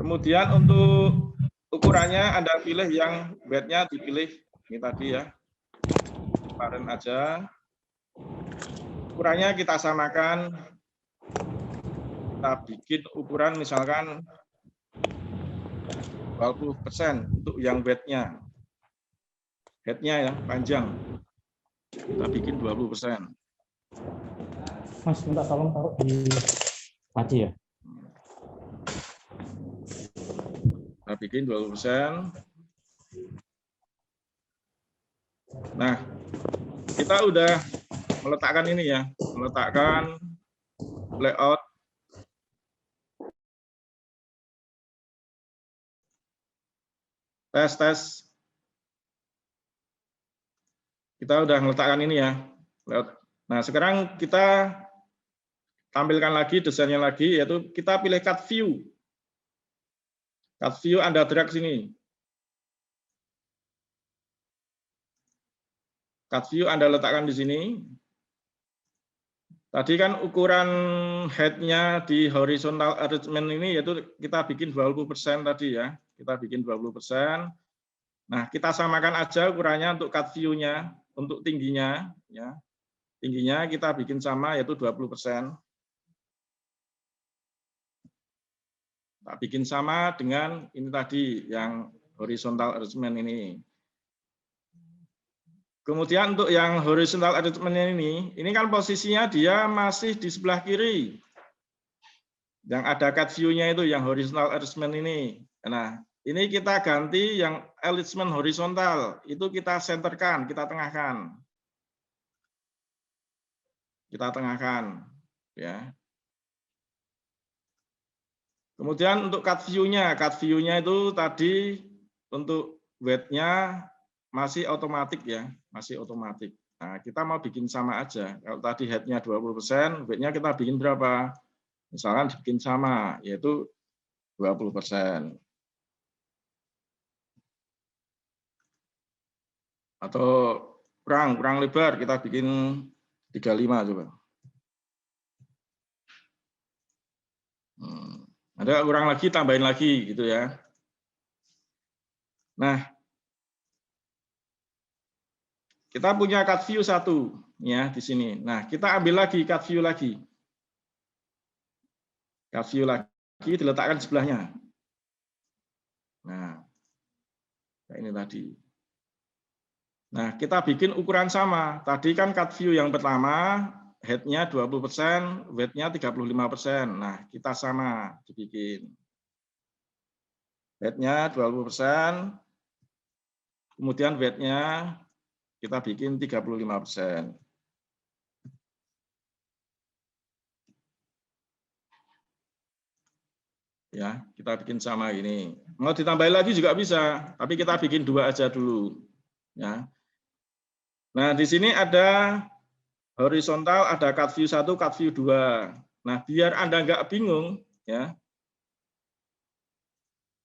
Kemudian untuk ukurannya Anda pilih yang width-nya dipilih ini tadi ya, parent aja. Ukurannya kita samakan, kita bikin ukuran misalkan 20% untuk yang width-nya. Head-nya ya, panjang. Kita bikin 20%. Mas, minta tolong taruh di panci ya. Kita bikin 20%. Nah, kita udah meletakkan ini ya, meletakkan layout. Tes. Kita udah meletakkan ini ya. Nah, sekarang kita tampilkan lagi desainnya lagi, yaitu kita pilih cut view. Cut view Anda drag sini. Cut view Anda letakkan di sini. Tadi kan ukuran head-nya di horizontal arrangement ini yaitu kita bikin 20% tadi ya. Kita bikin 20%. Nah, kita samakan aja ukurannya untuk cut view-nya, untuk tingginya ya. Tingginya kita bikin sama yaitu 20%. Tak bikin sama dengan ini tadi yang horizontal arrangement ini. Kemudian untuk yang horizontal arrangement ini kan posisinya dia masih di sebelah kiri. Yang ada cut view-nya itu yang horizontal arrangement ini. Nah, ini kita ganti yang arrangement horizontal, itu kita senterkan, kita tengahkan. Kita tengahkan, ya. Kemudian untuk cut view-nya itu tadi untuk width-nya masih otomatis ya, masih otomatis. Nah, kita mau bikin sama aja. Kalau tadi head-nya 20%, width-nya kita bikin berapa? Misalkan bikin sama, yaitu 20%. Atau kurang lebar, kita bikin 35 coba. Ada kurang lagi, tambahin lagi gitu ya. Nah, kita punya cut view 1 ya di sini. Nah, kita ambil lagi cut view lagi. Cut view lagi diletakkan di sebelahnya. Nah, ini tadi. Nah, kita bikin ukuran sama. Tadi kan cut view yang pertama, head-nya 20%, weight-nya 35%. Nah, kita sama dibikin. Head-nya 20%, kemudian weight-nya kita bikin 35%. Ya, kita bikin sama ini. Mau ditambahin lagi juga bisa, tapi kita bikin 2 aja dulu. Ya. Nah, di sini ada horizontal, ada cut view 1, cut view 2. Nah, biar Anda nggak bingung, ya.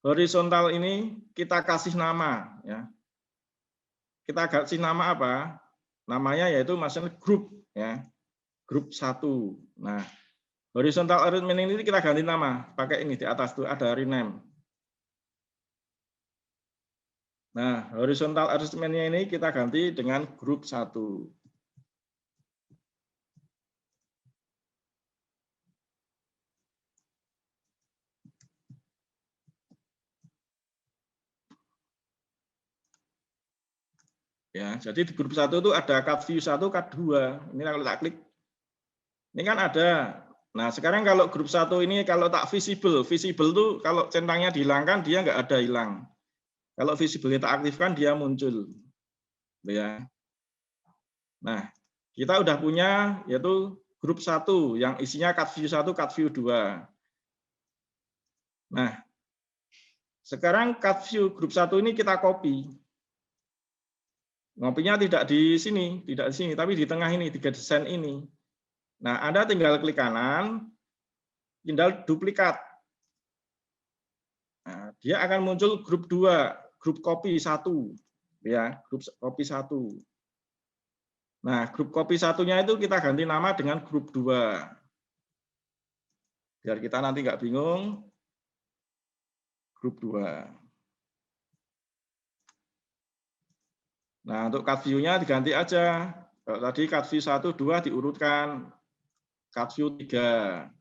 Horizontal ini kita kasih nama, ya. Kita kasih nama apa? Namanya yaitu maksudnya grup, ya. Grup 1. Nah, horizontal arrangement ini kita ganti nama, pakai ini di atas tuh ada rename. Nah, horizontal arrangement-nya ini kita ganti dengan grup 1. Ya, jadi di grup 1 itu ada cut view 1, cut 2. Ini kalau tak klik, ini kan ada. Nah, sekarang kalau grup 1 ini kalau tak visible tuh kalau centangnya dihilangkan dia nggak ada hilang. Kalau visible kita aktifkan dia muncul. Ya. Nah, kita udah punya yaitu grup 1 yang isinya cut view 1, cut view 2. Nah, sekarang cut view grup 1 ini kita copy. Ngopinya tidak di sini, tapi di tengah ini, 3 desain ini. Nah, Anda tinggal klik kanan, tinggal duplikat. Nah, dia akan muncul grup 2, grup copy 1. Ya, grup copy 1. Nah, grup copy 1-nya itu kita ganti nama dengan grup 2. Biar kita nanti nggak bingung, grup 2. Nah, untuk cut view-nya diganti aja. Kalau tadi cut view 1, 2 diurutkan. Cut view 3.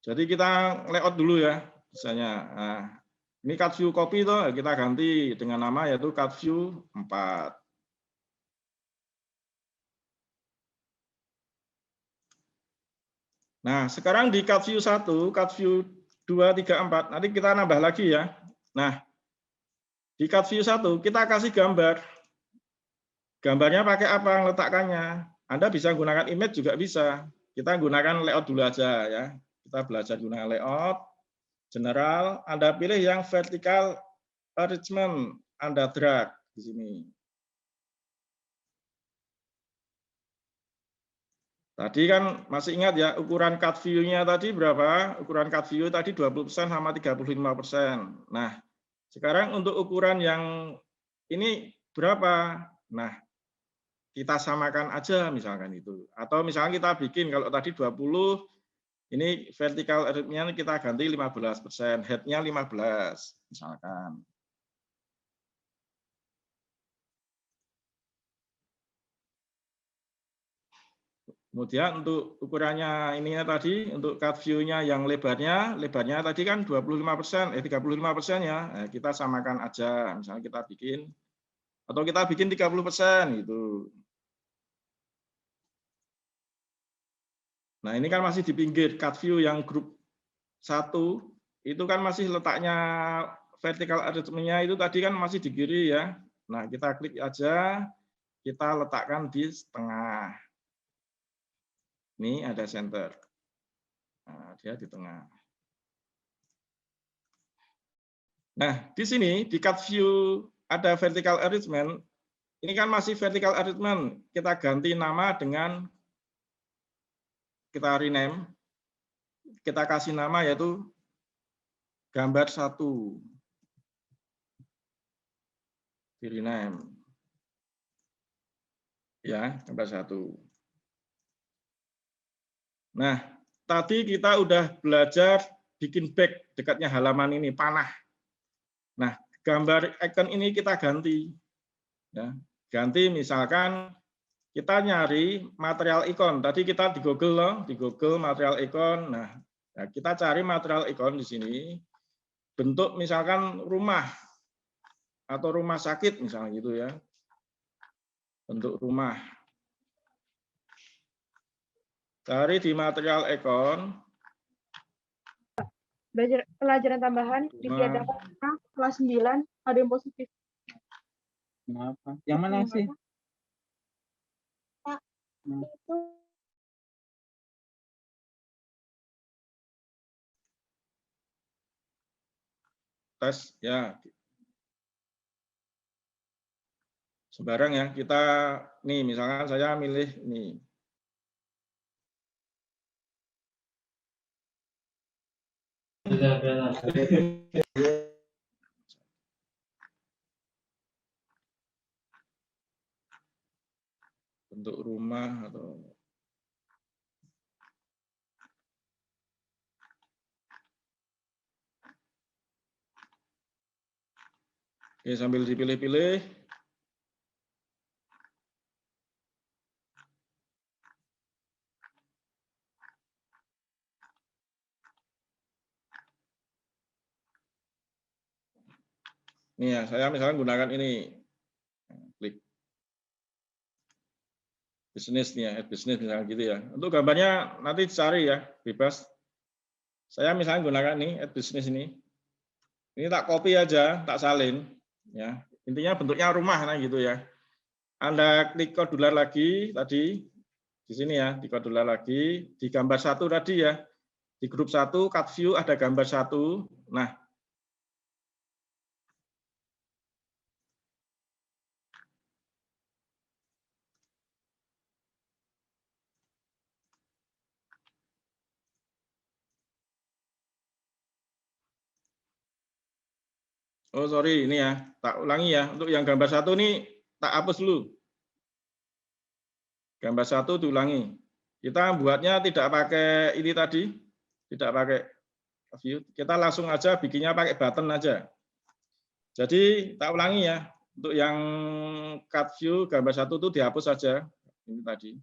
Jadi kita layout dulu ya, misalnya. Nah, ini cut view copy itu kita ganti dengan nama yaitu cut view 4. Nah, sekarang di cut view 1, cut view 2, 3, 4, nanti kita nambah lagi ya. Nah, di cut view 1 kita kasih gambar. Gambarnya pakai apa letakkannya? Anda bisa gunakan image juga bisa. Kita gunakan layout dulu aja ya. Kita belajar gunakan layout. General, Anda pilih yang vertical arrangement, Anda drag di sini. Tadi kan masih ingat ya, ukuran cut view-nya tadi berapa? Ukuran cut view tadi 20% sama 35%. Nah, sekarang untuk ukuran yang ini berapa? Nah, kita samakan aja misalkan itu. Atau misalnya kita bikin kalau tadi 20, ini vertical arrangement kita ganti 15%, head-nya 15 misalkan. Kemudian untuk ukurannya ininya tadi, untuk cut view-nya yang lebarnya tadi kan 25%, 35% ya. Nah, kita samakan aja, misalnya kita bikin, atau kita bikin 30% gitu. Nah, ini kan masih di pinggir, cut view yang grup 1, itu kan masih letaknya vertical arrangement-nya itu tadi kan masih di kiri ya. Nah, kita klik aja, kita letakkan di tengah. Ini ada center. Nah, dia di tengah. Nah, di sini di cut view ada vertical arrangement. Ini kan masih vertical arrangement. Kita ganti nama dengan kita rename. Kita kasih nama yaitu gambar 1. Di rename. Ya, gambar 1. Nah, tadi kita udah belajar bikin back dekatnya halaman ini, panah. Nah, gambar icon ini kita ganti. Ya, ganti misalkan kita nyari material ikon. Tadi kita di Google loh, di Google material ikon. Nah, kita cari material ikon di sini. Bentuk misalkan rumah atau rumah sakit misalnya gitu ya. Bentuk rumah. Cari di material ikon. Pelajaran tambahan ditiadakan kelas 9 ada yang positif. Kenapa? Yang mana sih? Tes ya. Sembarang ya, kita nih misalkan saya milih nih. Bentuk rumah atau oke, sambil dipilih-pilih. Nih ya, saya misalkan gunakan ini. Klik bisnis nih ya, bisnis misalnya gitu ya. Untuk gambarnya nanti cari ya, bebas. Saya misalnya gunakan nih, bisnis ini. Ini tak copy aja, tak salin. Ya, intinya bentuknya rumah nah gitu ya. Anda klik kodular lagi tadi di sini ya, di kodular lagi di gambar satu tadi ya. Di grup 1 cut view ada gambar 1. Nah, oh sorry ini ya, tak ulangi ya. Untuk yang gambar 1 ini tak hapus dulu. Gambar 1 diulangi. Kita buatnya tidak pakai ini tadi, tidak pakai view. Kita langsung aja bikinnya pakai button aja. Jadi tak ulangi ya. Untuk yang cut view gambar 1 itu dihapus saja. Ini tadi.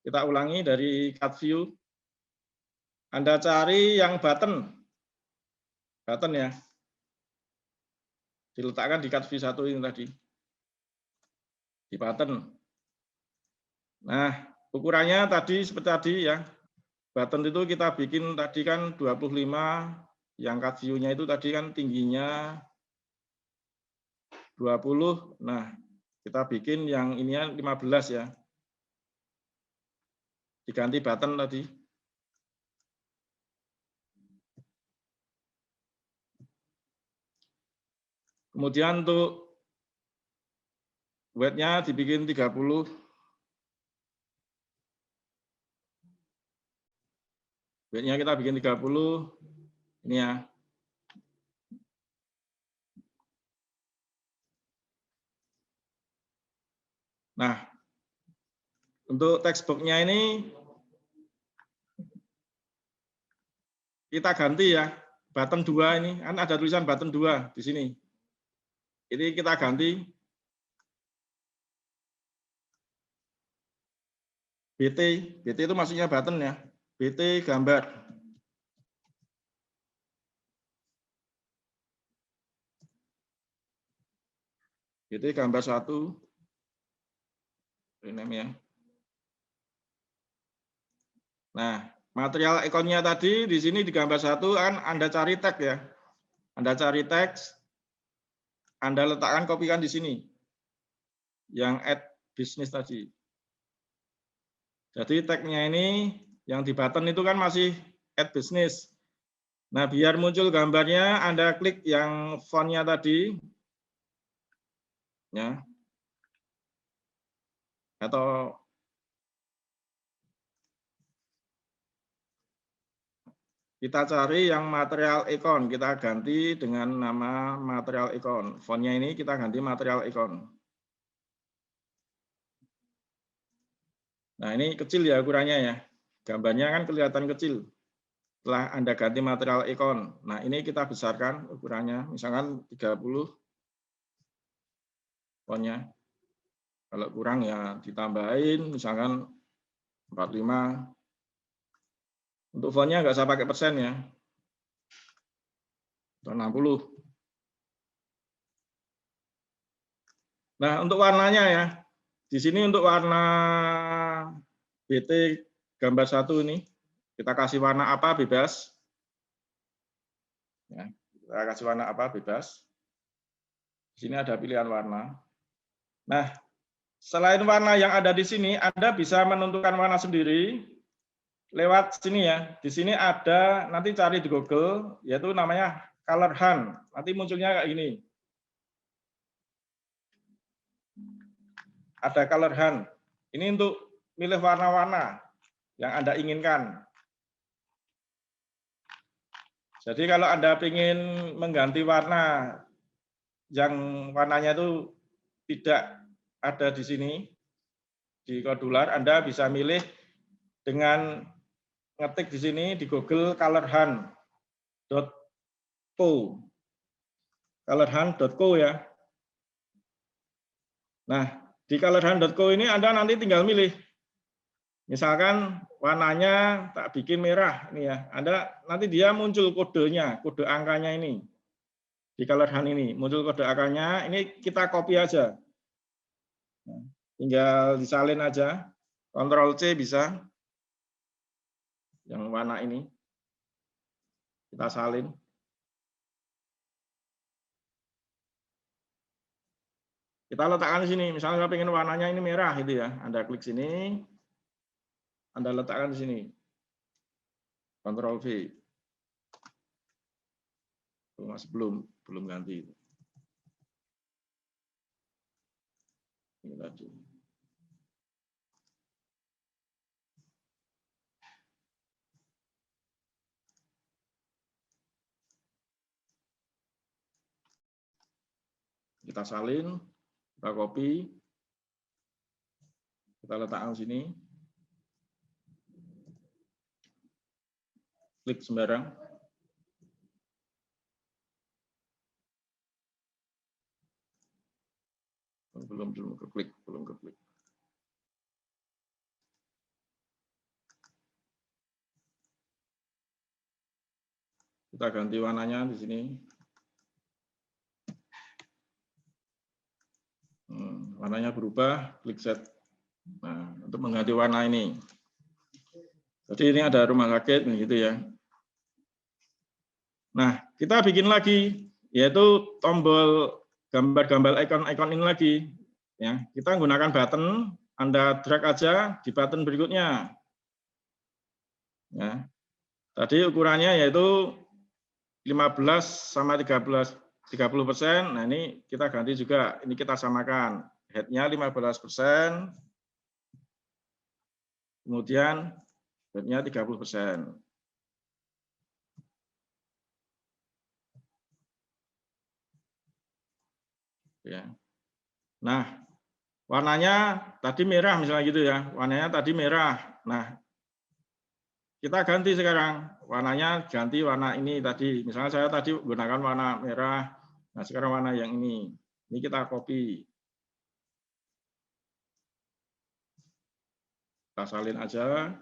Kita ulangi dari cut view. Anda cari yang button. Button ya. Diletakkan di cut view 1 ini tadi. Di button. Nah, ukurannya tadi seperti tadi ya. Button itu kita bikin tadi kan 25, yang cut view-nya itu tadi kan tingginya 20. Nah, kita bikin yang ininya 15 ya. Diganti button tadi. Kemudian untuk weight-nya dibikin 30. Weight-nya kita bikin 30. Ini ya. Nah, untuk textbook-nya ini kita ganti ya. Button 2 ini, kan ada tulisan button 2 di sini. Ini kita ganti BT. BT itu maksudnya button ya. BT gambar. BT gambar 1. Rename ya. Nah, material ikonnya tadi di sini di gambar 1 kan Anda cari tag ya. Anda cari teks, Anda letakkan, kopikan di sini. Yang add business tadi. Jadi tagnya ini yang di button itu kan masih add business. Nah, biar muncul gambarnya, Anda klik yang fontnya tadi. Ya. Atau kita cari yang material icon, kita ganti dengan nama material icon. Fontnya ini kita ganti material icon. Nah, ini kecil ya ukurannya ya. Gambarnya kan kelihatan kecil. Setelah Anda ganti material icon. Nah, ini kita besarkan ukurannya, misalkan 30 fontnya. Kalau kurang ya ditambahin, misalkan 45. Untuk fontnya nggak usah pakai persen ya. 60. Nah, untuk warnanya ya. Di sini untuk warna BT gambar 1 ini, kita kasih warna apa bebas. Ya, kita kasih warna apa bebas. Di sini ada pilihan warna. Nah, selain warna yang ada di sini, Anda bisa menentukan warna sendiri lewat sini ya. Di sini ada, nanti cari di Google, yaitu namanya color hunt. Nanti munculnya kayak gini. Ada color hunt. Ini untuk milih warna-warna yang Anda inginkan. Jadi kalau Anda ingin mengganti warna yang warnanya itu tidak ada di sini, di Kodular, Anda bisa milih dengan ngetik di sini di Google colorhunt.co. Colorhunt.co ya. Nah, di colorhunt.co ini Anda nanti tinggal milih. Misalkan warnanya tak bikin merah ini ya. Anda nanti dia muncul kodenya, kode angkanya ini. Di colorhunt ini muncul kode angkanya, ini kita copy aja. Nah, tinggal disalin aja. Ctrl C bisa. Yang warna ini. Kita salin. Kita letakkan di sini. Misalnya saya pengen warnanya ini merah gitu ya. Anda klik sini. Anda letakkan di sini. Ctrl V. Masih belum ganti. Ini tadi. Kita salin, kita copy, kita letakkan di sini. Klik sembarang. Belum keklik. Kita ganti warnanya di sini. Warnanya berubah, klik set. Nah, untuk mengganti warna ini. Jadi ini ada rumah sakit begitu ya. Nah, kita bikin lagi, yaitu tombol gambar-gambar ikon-ikon ini lagi. Ya, kita menggunakan button, Anda drag aja di button berikutnya. Ya, tadi ukurannya yaitu 15 sama 30%. Nah, ini kita ganti juga. Ini kita samakan. Head-nya 15%. Kemudian head-nya 30%. Ya. Nah, warnanya tadi merah misalnya gitu ya. Warnanya tadi merah. Nah, kita ganti sekarang. Warnanya ganti warna ini tadi. Misalnya saya tadi gunakan warna merah. Nah, sekarang warna yang ini. Ini kita copy. Kita salin aja.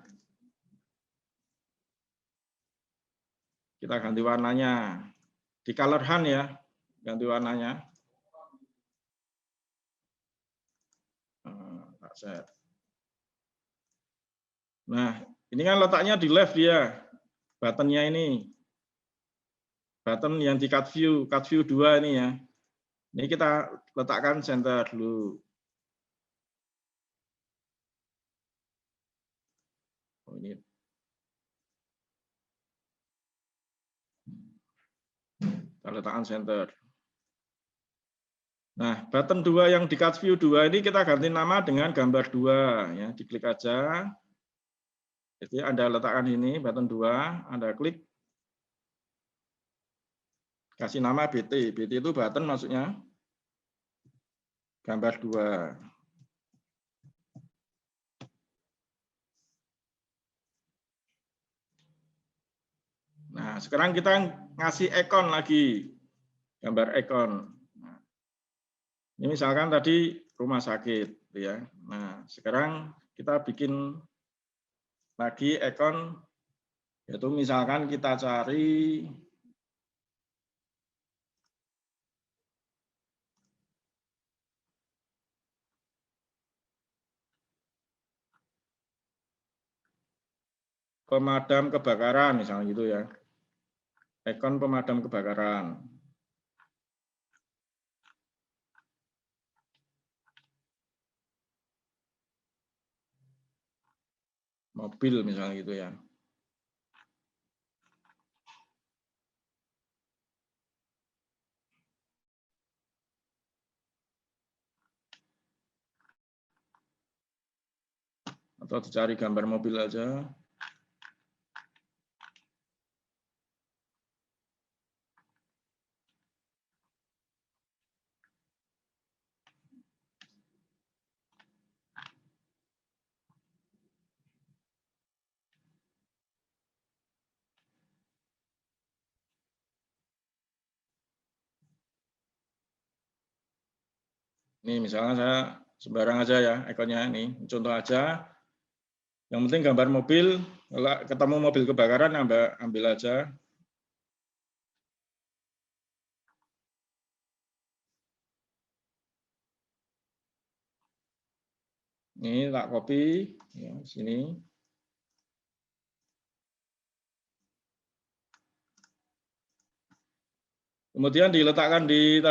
Kita ganti warnanya. Di color hunt ya. Ganti warnanya. Nah, ini kan letaknya di left dia. Buttonnya ini. Button yang di cut view 2 ini ya. Ini kita letakkan center dulu. Oh, ini. Kita letakkan center. Nah, button 2 yang di cut view 2 ini kita ganti nama dengan gambar 2 ya, diklik aja. Jadi Anda letakkan ini button 2, Anda klik. Kasih nama BT. BT itu button maksudnya. Gambar 2. Nah, sekarang kita ngasih ikon lagi. Gambar ikon. Nah, ini misalkan tadi rumah sakit ya. Nah, sekarang kita bikin lagi ekon, yaitu misalkan kita cari pemadam kebakaran misalnya gitu ya. Ekon pemadam kebakaran. Mobil misalnya gitu ya. Atau dicari gambar mobil aja. Ini misalnya saya sembarang aja ya ekornya ini, contoh aja. Yang penting gambar mobil, kalau ketemu mobil kebakaran ambil aja. Ini tak copy ya, sini. Kemudian diletakkan di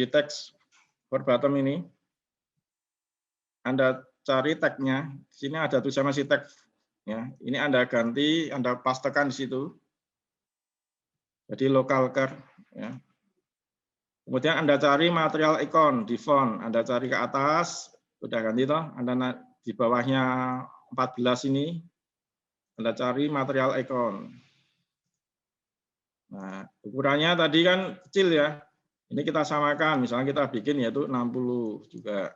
teks verbatim ini. Anda cari tagnya, sini ada tulisan masih tag ya. Ini Anda ganti, Anda pastekan di situ. Jadi local char ya. Kemudian Anda cari material icon di font, Anda cari ke atas, udah ganti toh, Anda di bawahnya 14 ini Anda cari material icon. Nah, ukurannya tadi kan kecil ya. Ini kita samakan, misalnya kita bikin yaitu 60 juga.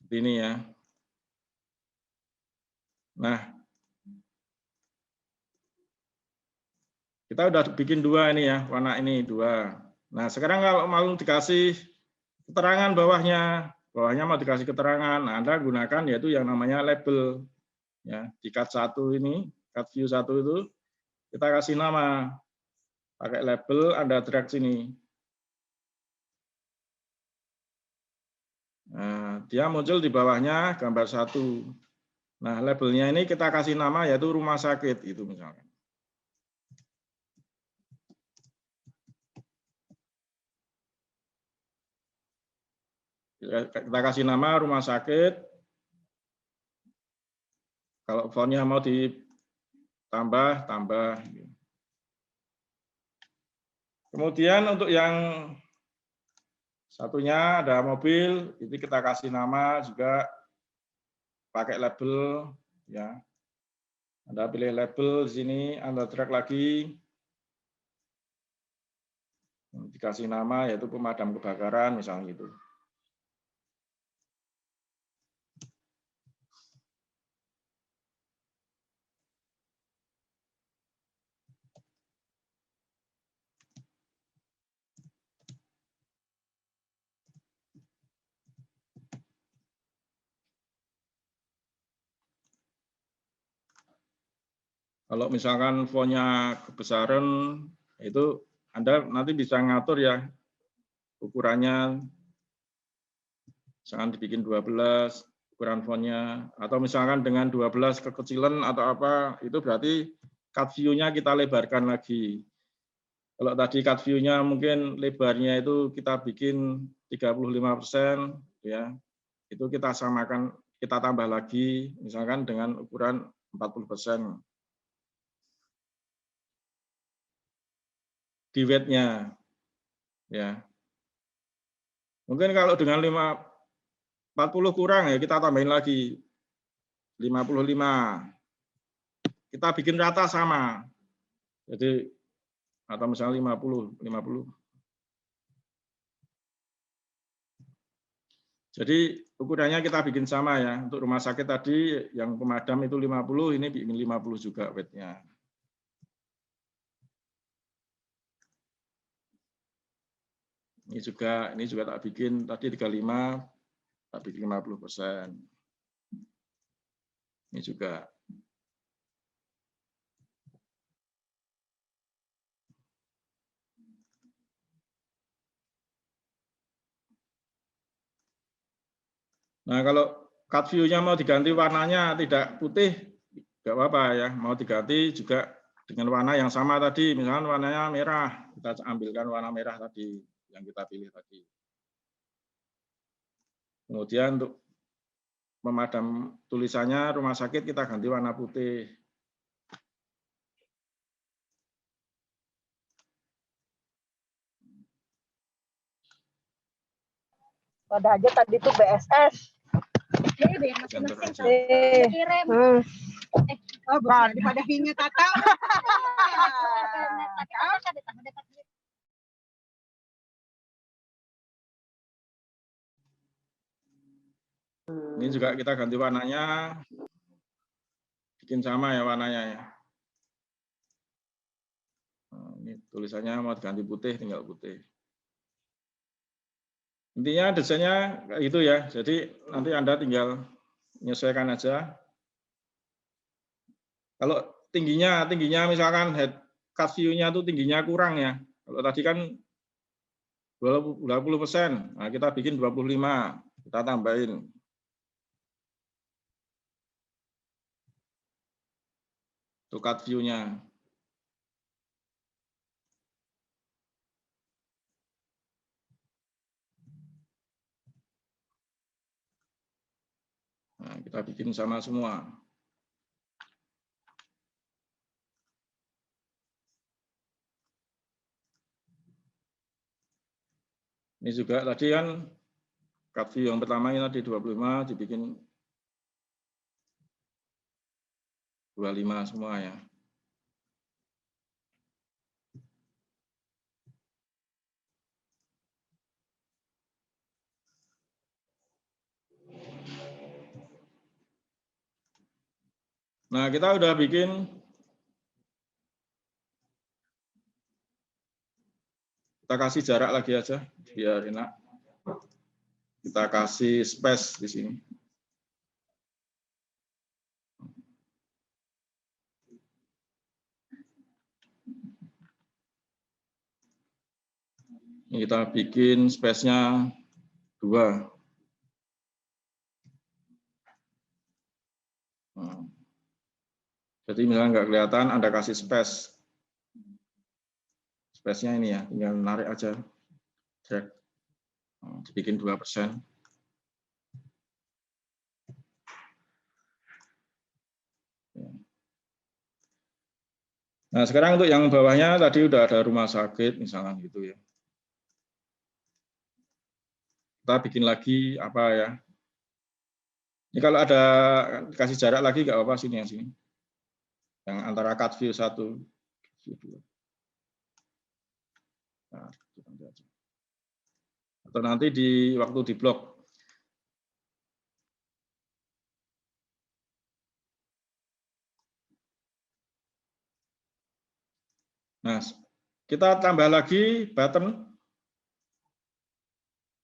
Seperti ini ya. Nah, kita udah bikin dua ini ya, warna ini dua. Nah, sekarang kalau mau dikasih keterangan bawahnya mau dikasih keterangan, nah, Anda gunakan yaitu yang namanya label. Ya, di cut 1 ini, cut view 1 itu kita kasih nama. Pakai label, Anda drag sini. Nah, dia muncul di bawahnya gambar 1. Nah, labelnya ini kita kasih nama yaitu rumah sakit itu misalkan. Kita kasih nama rumah sakit. Kalau fontnya mau ditambah, tambah. Kemudian untuk yang satunya ada mobil, itu kita kasih nama juga pakai label ya. Anda pilih label di sini, Anda drag lagi. Dikasih nama yaitu pemadam kebakaran misalnya gitu. Kalau misalkan fontnya kebesaran, itu Anda nanti bisa ngatur ya ukurannya, misalkan dibikin 12 ukuran fontnya, atau misalkan dengan 12 kekecilan atau apa, itu berarti cut view-nya kita lebarkan lagi. Kalau tadi cut view-nya mungkin lebarnya itu kita bikin 35%, ya, itu kita samakan, kita tambah lagi, misalkan dengan ukuran 40%. Di weight-nya ya. Mungkin kalau dengan 40 kurang ya kita tambahin lagi 55. Kita bikin rata sama. Jadi atau misalnya 50. Jadi ukurannya kita bikin sama ya. Untuk rumah sakit tadi yang pemadam itu 50, ini bikin 50 juga weight-nya. Ini juga tak bikin tadi 35, tak bikin 50%. Ini juga. Nah, kalau cut view-nya mau diganti warnanya tidak putih, nggak apa-apa ya. Mau diganti juga dengan warna yang sama tadi, misalkan warnanya merah. Kita ambilkan warna merah tadi, yang kita pilih tadi. Kemudian untuk pemadam tulisannya rumah sakit kita ganti warna putih. Pada aja tadi tuh BSS. Kirim. Oh, bukan daripada V-nya Tata. Ini juga kita ganti warnanya, bikin sama ya warnanya ya. Nah, ini tulisannya mau diganti putih, tinggal putih. Intinya desainnya kayak gitu ya. Jadi nanti Anda tinggal menyesuaikan aja. Kalau tingginya misalkan head cut view-nya itu tingginya kurang ya. Kalau tadi kan 20%, nah kita bikin 25, kita tambahin. Untuk cut view-nya. Nah, kita bikin sama semua. Ini juga tadi kan cut view yang pertama ini tadi 25 dibikin 25 semua ya. Nah, kita udah bikin, kita kasih jarak lagi aja biar enak. Kita kasih space di sini. Ini kita bikin space-nya 2. Jadi misalnya nggak kelihatan, Anda kasih space. Space-nya ini ya, tinggal narik aja. Drag. Dibikin 2%. Nah, sekarang untuk yang bawahnya tadi udah ada rumah sakit, misalnya gitu ya. Kita bikin lagi apa ya. Ini kalau ada kasih jarak lagi nggak apa-apa sini yang sini. Yang antara cut view 1, view 2. Nah, atau nanti di waktu di blok. Nah, kita tambah lagi button.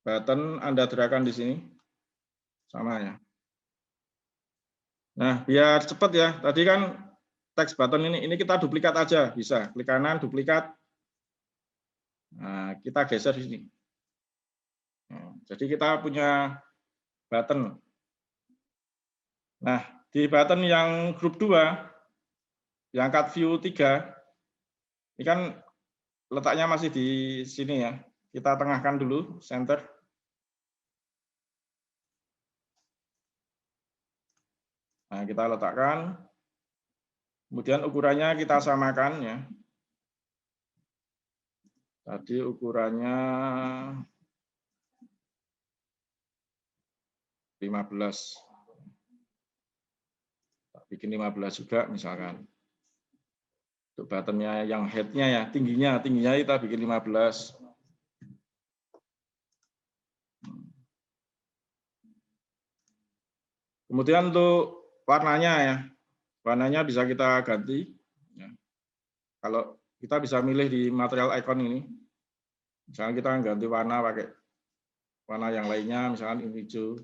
Button Anda gerakan di sini. Sama ya. Nah, biar cepat ya. Tadi kan teks button ini kita duplikat aja, bisa. Klik kanan, duplikat. Nah, kita geser di sini. Nah, jadi kita punya button. Nah, di button yang grup 2, yang cut view 3, ini kan letaknya masih di sini ya. Kita tengahkan dulu, center. Nah, kita letakkan. Kemudian ukurannya kita samakan ya. Tadi ukurannya 15. Bikin 15 juga misalkan. Untuk buttonnya yang headnya ya, tingginya kita bikin 15. Kemudian untuk warnanya ya, warnanya bisa kita ganti. Ya. Kalau kita bisa milih di material icon ini, Misalnya kita ganti warna pakai warna yang lainnya, misalnya ini hijau.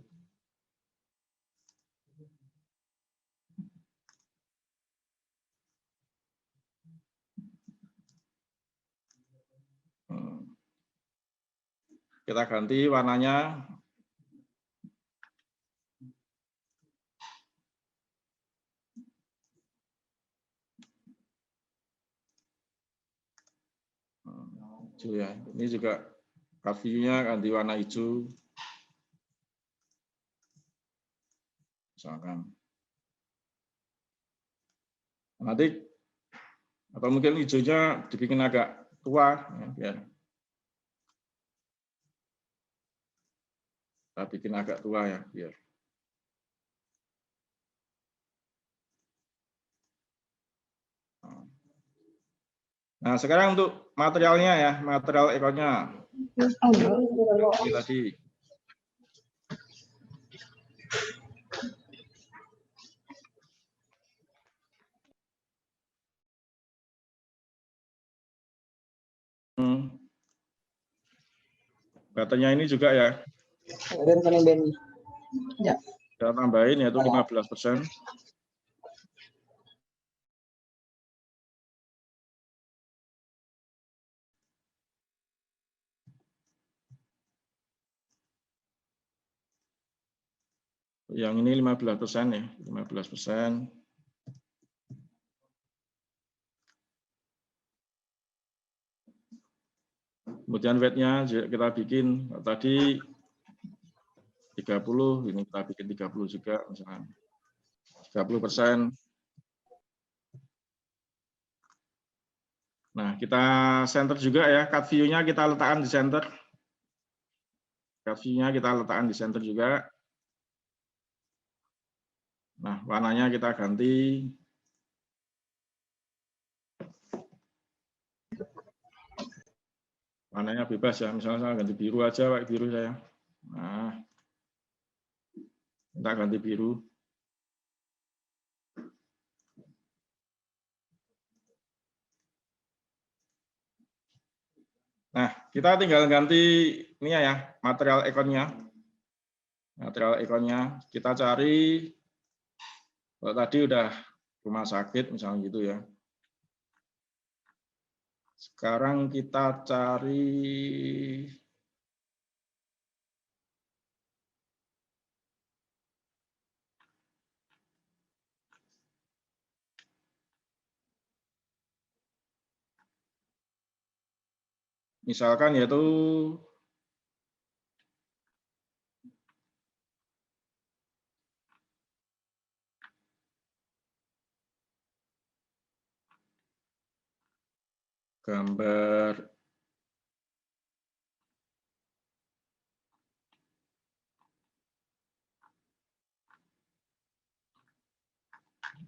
Kita ganti warnanya. Hijau ya. Ini juga cut view-nya ganti warna hijau. Misalkan. Nanti atau mungkin hijaunya dibikin agak tua ya, biar kita bikin agak tua ya, biar. Nah, sekarang untuk materialnya ya, material ekornya. Ini tadi. Baterainya ini juga ya. Ya. Kita tambahin yaitu 15%. Yang ini 15% ya, 15%. Kemudian weight-nya kita bikin tadi 30, ini kita bikin 30 juga misalnya. 30%. Nah, kita center juga ya, cut view-nya kita letakkan di center. Cut view-nya kita letakkan di center juga. Nah, warnanya kita ganti. Warnanya bebas ya, misalnya saya ganti biru aja, pakai biru saya. Nah, kita ganti biru. Nah, kita tinggal ganti ini ya, material ekornya. Material ekornya kita cari. Kalau tadi udah rumah sakit misalnya gitu ya. Sekarang kita cari misalkan yaitu gambar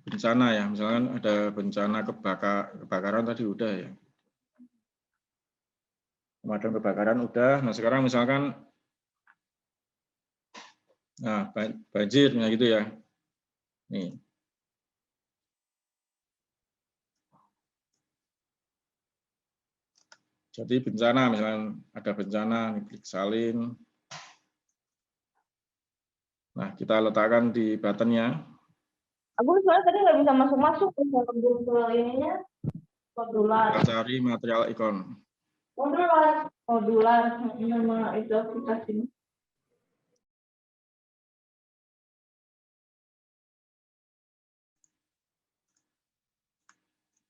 bencana ya, misalkan ada bencana kebakaran tadi udah ya. Pemadam kebakaran udah. Nah, sekarang misalkan nah banjir gitu ya. Nih. Jadi bencana misalkan ada bencana klik salin. Nah, kita letakkan di buttonnya. Aku soalnya tadi nggak bisa masuk-masuk ke ininya. Modular. Kita cari material ikon. Modular nama itu aplikasinya.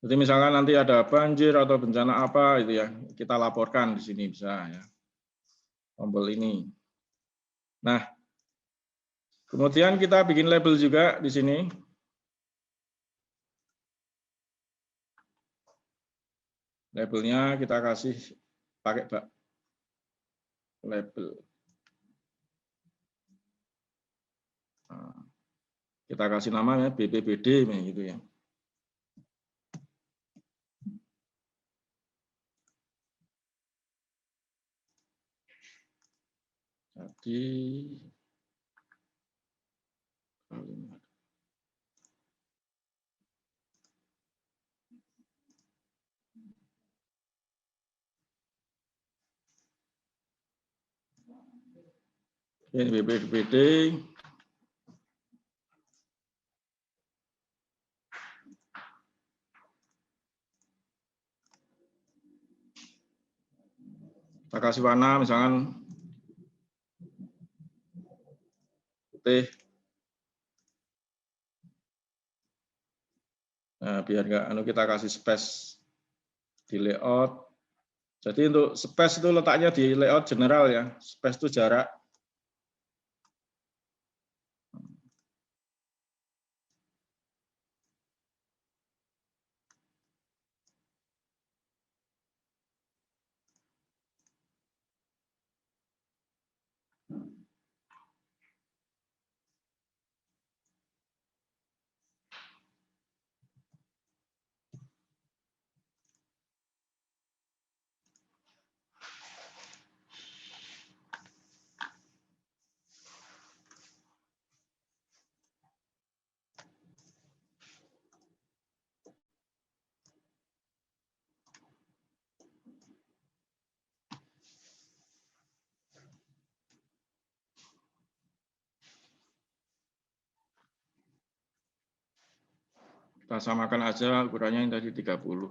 Jadi misalkan nanti ada banjir atau bencana apa itu ya, kita laporkan di sini bisa ya. Tombol ini. Nah, kemudian kita bikin label juga di sini. Labelnya kita kasih pakai label. Nah, kita kasih namanya BPBD gitu ya. Jadi Ini BPDPD. Kita kasih warna misalkan putih. Nah, biar nggak kita kasih space di layout. Jadi untuk space itu letaknya di layout general ya. Space itu jarak. Kita samakan aja ukurannya yang tadi 30.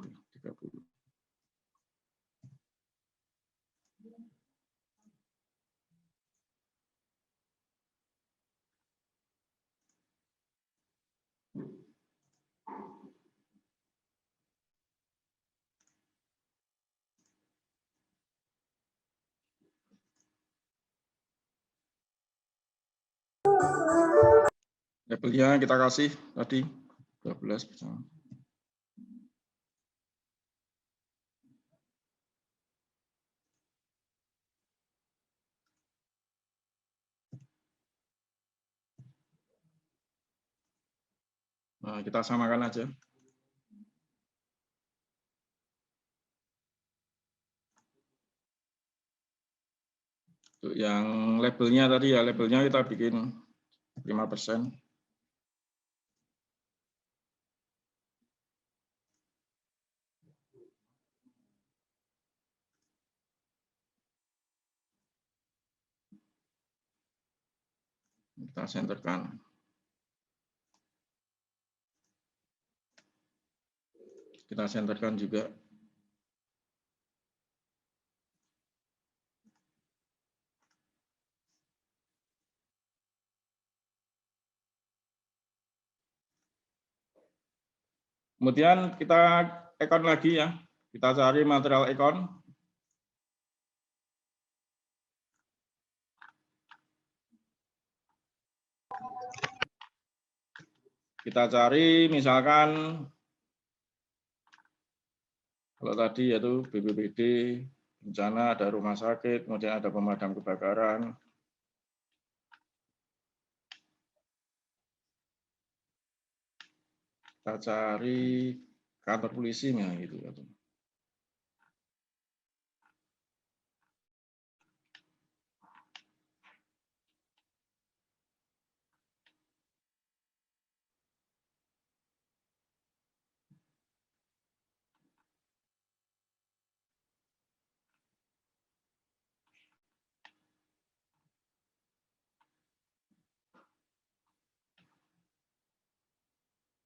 Labelnya kita kasih tadi 12 bersama. Nah, kita samakan aja. Untuk yang labelnya tadi ya, labelnya kita bikin 5%. Kita senterkan. Kita senterkan juga. Kemudian kita icon lagi ya. Kita cari material icon. Kita cari misalkan kalau tadi yaitu BPBD, bencana, ada rumah sakit, kemudian ada pemadam kebakaran. Kita cari kantor polisi gitu.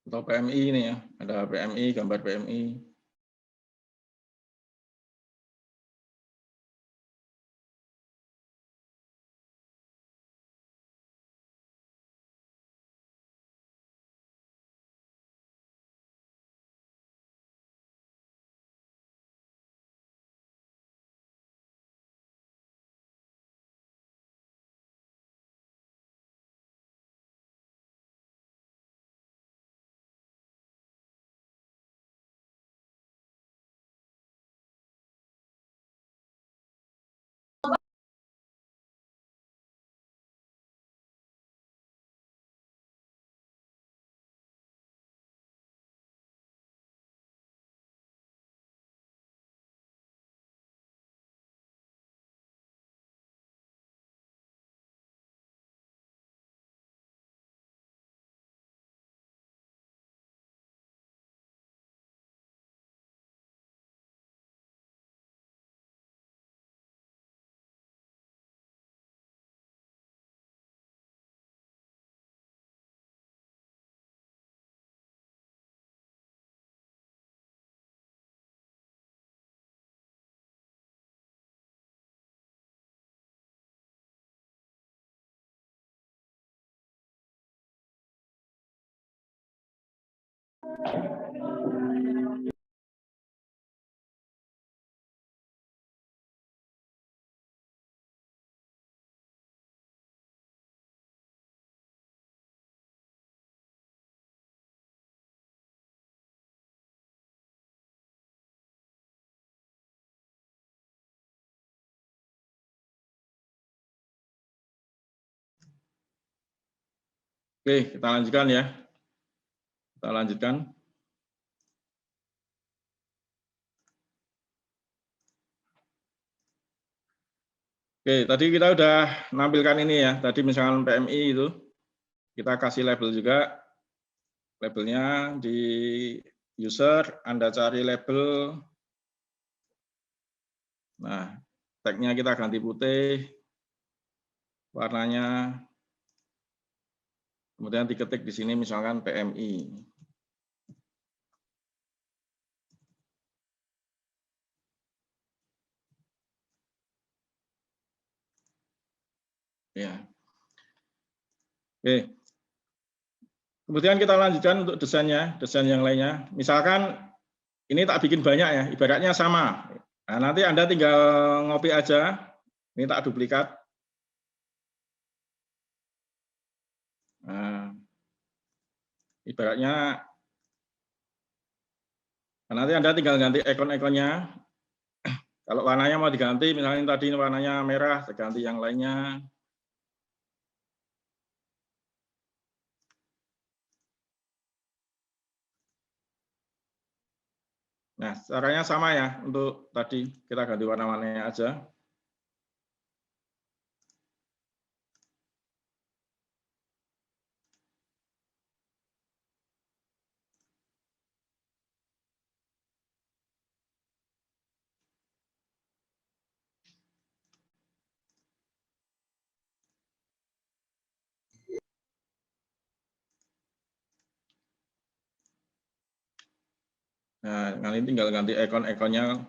Atau PMI ini ya, ada PMI, gambar PMI. Oke, kita lanjutkan ya. Kita lanjutkan. Oke, tadi kita udah menampilkan ini ya. Tadi misalkan PMI itu, kita kasih label juga. Labelnya di user, Anda cari label. Nah, tag-nya kita ganti putih. Warnanya. Kemudian diketik di sini misalkan PMI. Ya. Oke. Kemudian kita lanjutkan untuk desainnya, desain yang lainnya. Misalkan ini tak bikin banyak ya, ibaratnya sama. Nah, nanti Anda tinggal ngopi aja. Ini tak duplikat. Nah, ibaratnya nanti Anda tinggal ganti ikon-ikonnya. Kalau warnanya mau diganti, misalnya tadi warnanya merah, diganti yang lainnya. Nah, caranya sama ya, untuk tadi kita ganti warna-warnanya aja. Nah, kali ini tinggal ganti ikon-ikonnya.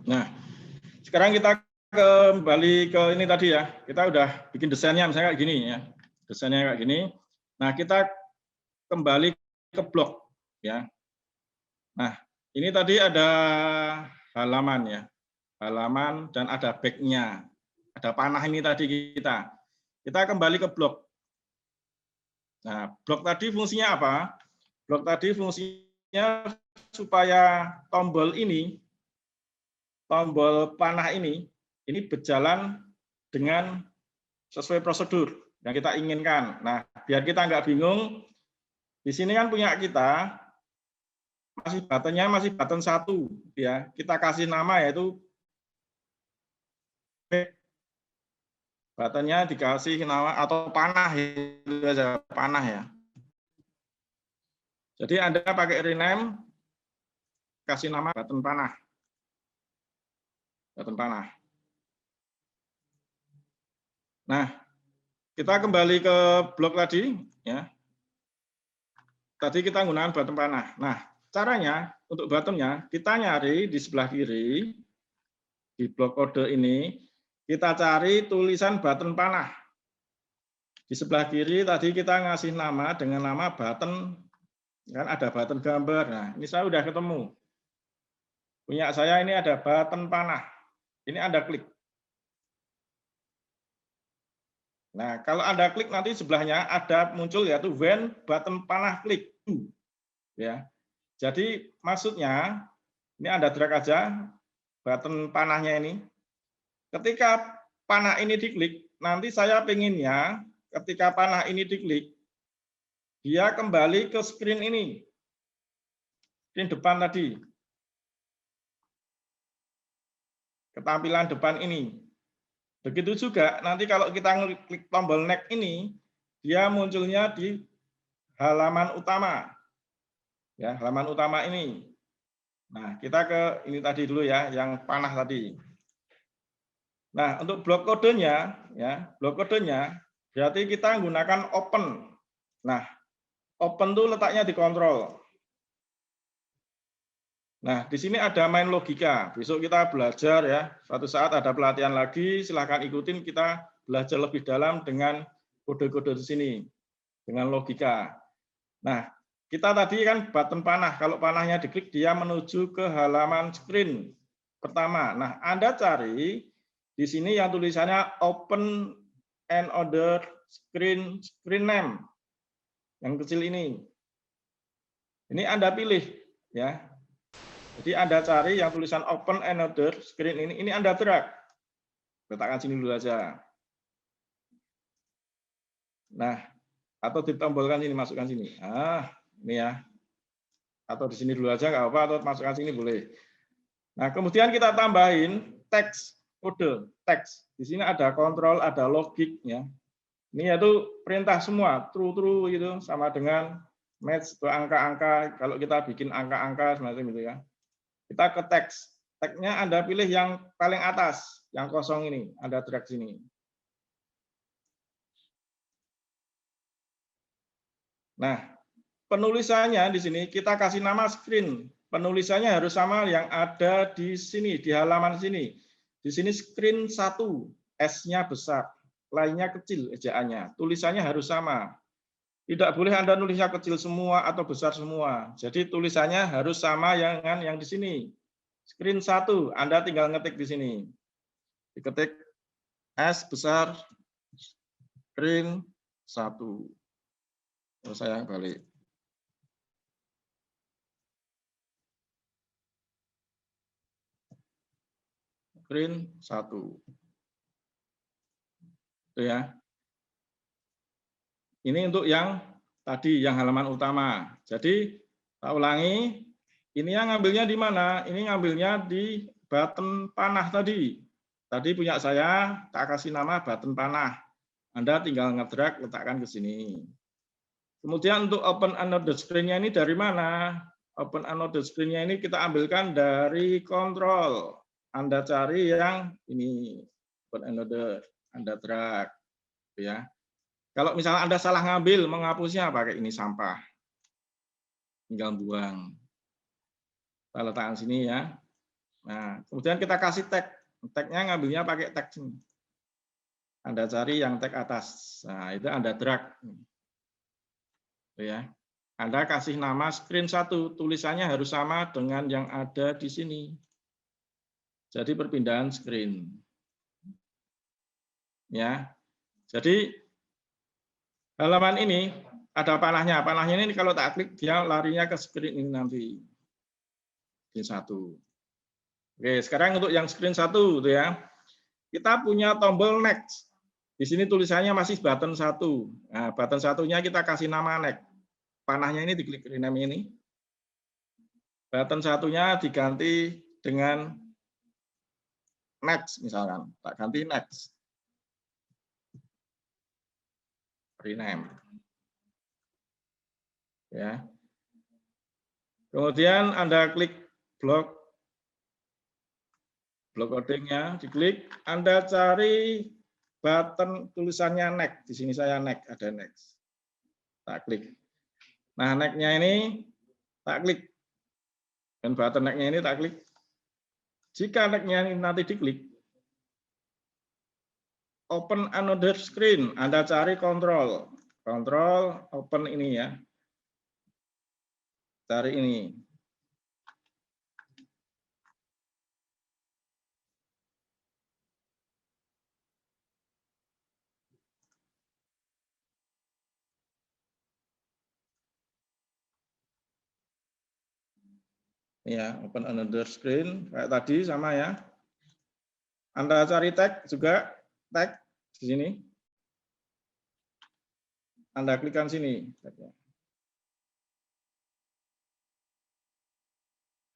Nah, sekarang kita kembali ke ini tadi ya. Kita udah bikin desainnya misalnya kayak gini ya. Desainnya kayak gini. Nah, kita kembali ke blok ya. Nah, ini tadi ada halaman ya. Halaman dan ada back-nya. Ada panah ini tadi kita. Kita kembali ke blok. Nah, blok tadi fungsinya apa? Blok tadi fungsinya supaya tombol ini, tombol panah ini berjalan dengan sesuai prosedur yang kita inginkan. Nah, biar kita nggak bingung, di sini kan punya kita buttonnya masih button 1 ya. Kita kasih nama yaitu buttonnya dikasih nama atau panah itu aja, panah ya. Jadi Anda pakai rename, kasih nama button panah. Button panah. Nah, kita kembali ke blok tadi ya. Tadi kita menggunakan button panah. Nah, caranya untuk buttonnya kita nyari di sebelah kiri di blok kode ini, kita cari tulisan button panah. Di sebelah kiri tadi kita ngasih nama dengan nama button, kan ada button gambar. Nah, ini saya udah ketemu. Punya saya ini ada button panah. Ini Anda klik. Nah, kalau Anda klik nanti sebelahnya ada muncul yaitu when button panah klik. Ya. Jadi maksudnya ini Anda drag aja button panahnya ini. Ketika panah ini diklik, nanti saya pengennya ketika panah ini diklik, dia kembali ke screen ini. Screen depan tadi. Ketampilan depan ini. Begitu juga nanti kalau kita klik tombol next ini, dia munculnya di halaman utama. Ya, halaman utama ini. Nah, kita ke ini tadi dulu ya, yang panah tadi. Nah, untuk blok kodenya, ya, blok kodenya berarti kita menggunakan open. Nah, open itu letaknya di kontrol. Nah, di sini ada main logika. Besok kita belajar ya, suatu saat ada pelatihan lagi, silahkan ikutin, kita belajar lebih dalam dengan kode-kode di sini, dengan logika. Nah, kita tadi kan button panah, kalau panahnya diklik dia menuju ke halaman screen pertama. Nah, Anda cari di sini yang tulisannya open another screen name. Yang kecil ini. Ini Anda pilih ya. Jadi Anda cari yang tulisan open another screen ini Anda drag. Letakkan sini dulu aja. Nah, atau ditombolkan sini, masukkan sini. Ah, ini ya. Atau di sini dulu aja nggak apa, atau masukkan sini boleh. Nah, kemudian kita tambahin teks, kode, teks. Di sini ada kontrol, ada logik ya. Ini yaitu perintah semua, true gitu, sama dengan match ke angka-angka. Kalau kita bikin angka-angka semacam itu ya. Kita ke teks. Teksnya Anda pilih yang paling atas, yang kosong ini. Anda drag sini. Nah, penulisannya di sini kita kasih nama screen. Penulisannya harus sama yang ada di sini, di halaman sini. Di sini screen 1, S-nya besar, lainnya kecil ejaannya. Tulisannya harus sama. Tidak boleh Anda nulisnya kecil semua atau besar semua. Jadi tulisannya harus sama dengan yang di sini. Screen 1, Anda tinggal ngetik di sini. Diketik S besar, screen 1. Terus saya balik. Screen 1. Itu ya. Ini untuk yang tadi, yang halaman utama. Jadi, tak ulangi, ini yang ngambilnya di mana? Ini ngambilnya di button panah tadi. Tadi punya saya, tak kasih nama button panah. Anda tinggal ngedrag, letakkan ke sini. Kemudian untuk open another screen-nya ini dari mana? Open another screen-nya ini kita ambilkan dari kontrol. Anda cari yang ini, open another, Anda drag. Ya. Kalau misalnya Anda salah ngambil, menghapusnya pakai ini sampah. Tinggal buang. Kita letakkan sini ya. Nah, kemudian kita kasih tag. Tagnya ngambilnya pakai tag sini. Anda cari yang tag atas. Nah, itu Anda drag. Ya. Anda kasih nama screen 1. Tulisannya harus sama dengan yang ada di sini. Jadi perpindahan screen. Ya. Jadi halaman ini ada panahnya. Panahnya ini kalau tak klik dia larinya ke screen ini nanti. Screen 1. Oke, sekarang untuk yang screen 1 itu ya. Kita punya tombol next. Di sini tulisannya masih button 1. Nah, button 1-nya kita kasih nama next. Panahnya ini diklik rename ini. Button 1-nya diganti dengan next misalkan. Tak ganti next. Rename. Ya. Kemudian Anda klik blok codingnya, diklik. Anda cari button tulisannya next. Di sini saya next, ada next. Tak klik. Nah, next-nya ini tak klik. Dan button next-nya ini tak klik. Jika next-nya ini nanti diklik, open another screen, Anda cari kontrol. Kontrol, open ini ya. Cari ini. Ya, open another screen. Kayak tadi sama ya. Anda cari tag juga. Tag di sini. Anda klikkan sini.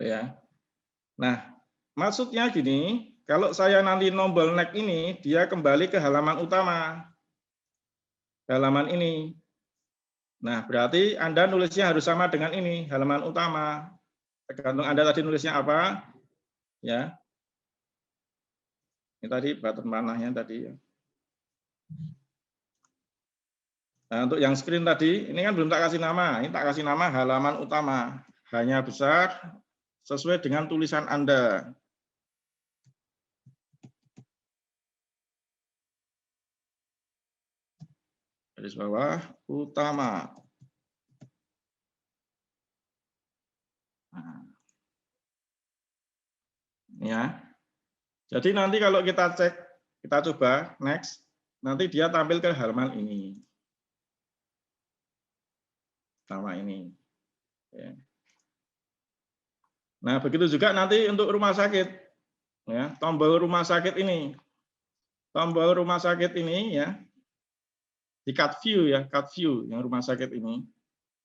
Ya. Nah, maksudnya gini, kalau saya nanti nombol next ini, dia kembali ke halaman utama. Halaman ini. Nah, berarti Anda nulisnya harus sama dengan ini, halaman utama. Tergantung Anda tadi nulisnya apa, ya. Ini tadi button panahnya tadi. Ya. Nah, untuk yang screen tadi, ini kan belum tak kasih nama. Ini tak kasih nama halaman utama. Hanya besar sesuai dengan tulisan Anda. Garis bawah utama. Nah, ya. Jadi nanti kalau kita cek, kita coba next, nanti dia tampil ke halaman ini. Sama ini. Ya. Nah, begitu juga nanti untuk rumah sakit. Ya, tombol rumah sakit ini. Tombol rumah sakit ini ya. Di cut view ya, cut view yang rumah sakit ini.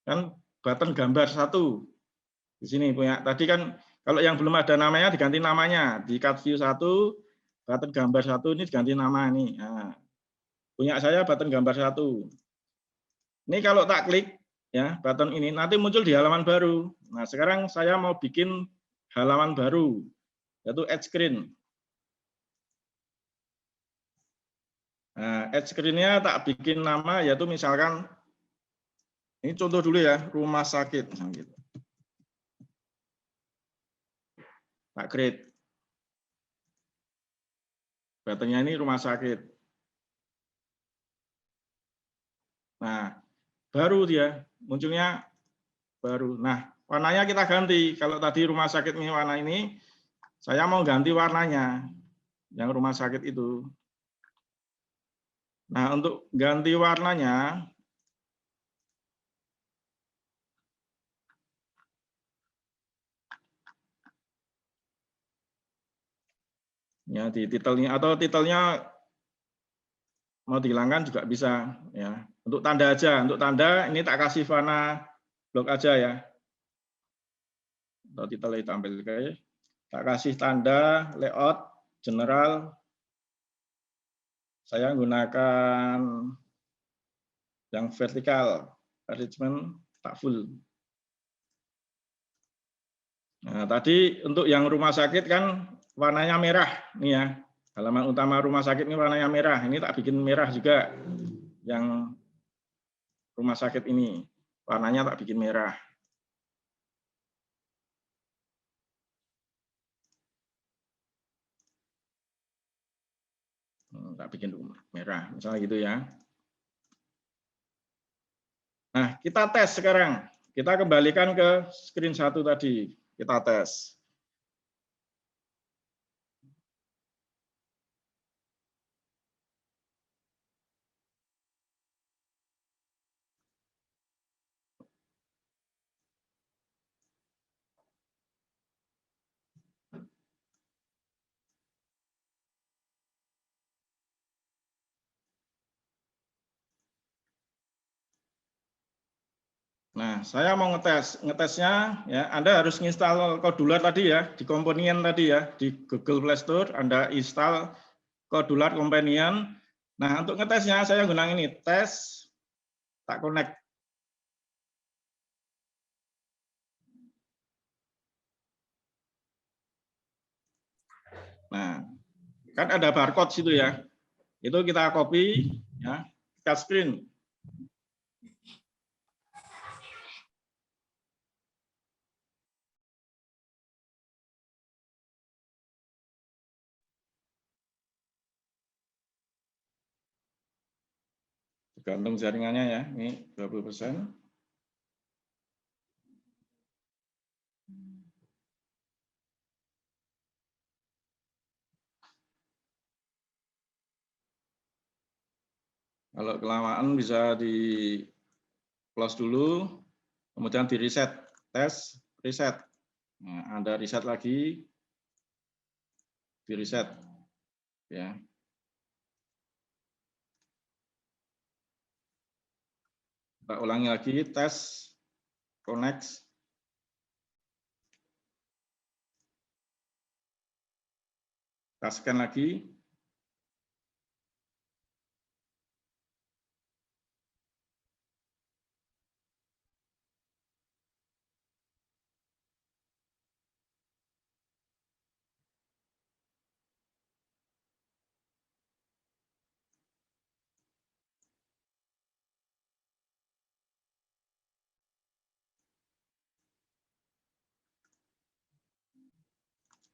Kan button gambar satu. Di sini punya. Tadi kan kalau yang belum ada namanya diganti namanya. Di cut view satu, button gambar satu ini diganti nama nih. Nah, punya saya button gambar satu. Ini kalau tak klik ya button ini nanti muncul di halaman baru. Nah sekarang saya mau bikin halaman baru yaitu add screen. Nah, add screen-nya tak bikin nama yaitu misalkan ini contoh dulu ya rumah sakit gitu. Tak create. Buttonnya ini rumah sakit. Nah baru dia munculnya baru. Nah warnanya kita ganti. Kalau tadi rumah sakit ini warna ini, saya mau ganti warnanya yang rumah sakit itu. Nah, untuk ganti warnanya, ya di titelnya atau titelnya mau dihilangkan juga bisa. Ya, untuk tanda aja, untuk tanda ini tak kasih warna blok aja ya. Atau titel ditampilkan, tak kasih tanda layout general. Saya gunakan yang vertikal, arrangement tak full. Nah, tadi untuk yang rumah sakit kan warnanya merah nih ya. Halaman utama rumah sakit ini warnanya merah. Ini tak bikin merah juga. Yang rumah sakit ini warnanya tak bikin merah. Tak bikin merah, misalnya gitu ya. Nah, kita tes sekarang. Kita kembalikan ke screen 1 tadi. Kita tes. Nah, saya mau ngetesnya ya. Anda harus install Kodular tadi ya, di Companion tadi ya, di Google Play Store Anda install Kodular Companion. Nah, untuk ngetesnya saya gunakan ini, tes tak connect. Nah, kan ada barcode situ ya. Itu kita copy ya, cut screen. Tergantung jaringannya ya. Ini 20%. Kalau kelamaan bisa di close dulu, kemudian di reset, tes, reset. Nah, Anda reset lagi, di reset, ya. Kita ulangi lagi, tes, connect. Kita scan lagi.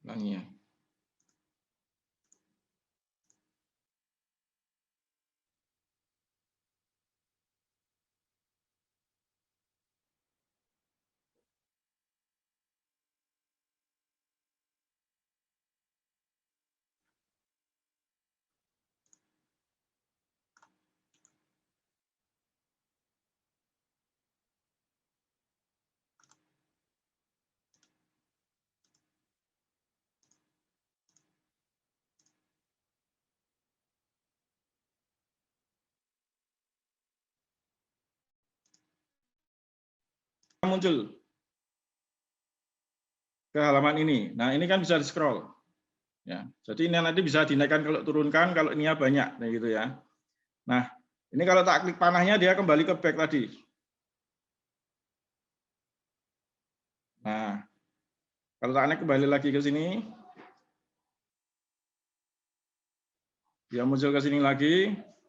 Ulangi ya. Muncul ke halaman ini. Nah, ini kan bisa di-scroll. Ya, jadi ini nanti bisa dinaikkan kalau turunkan, kalau ini banyak, gitu ya. Nah, ini kalau tak klik panahnya dia kembali ke back tadi. Nah, kalau tak naik kembali lagi ke sini, dia muncul ke sini lagi.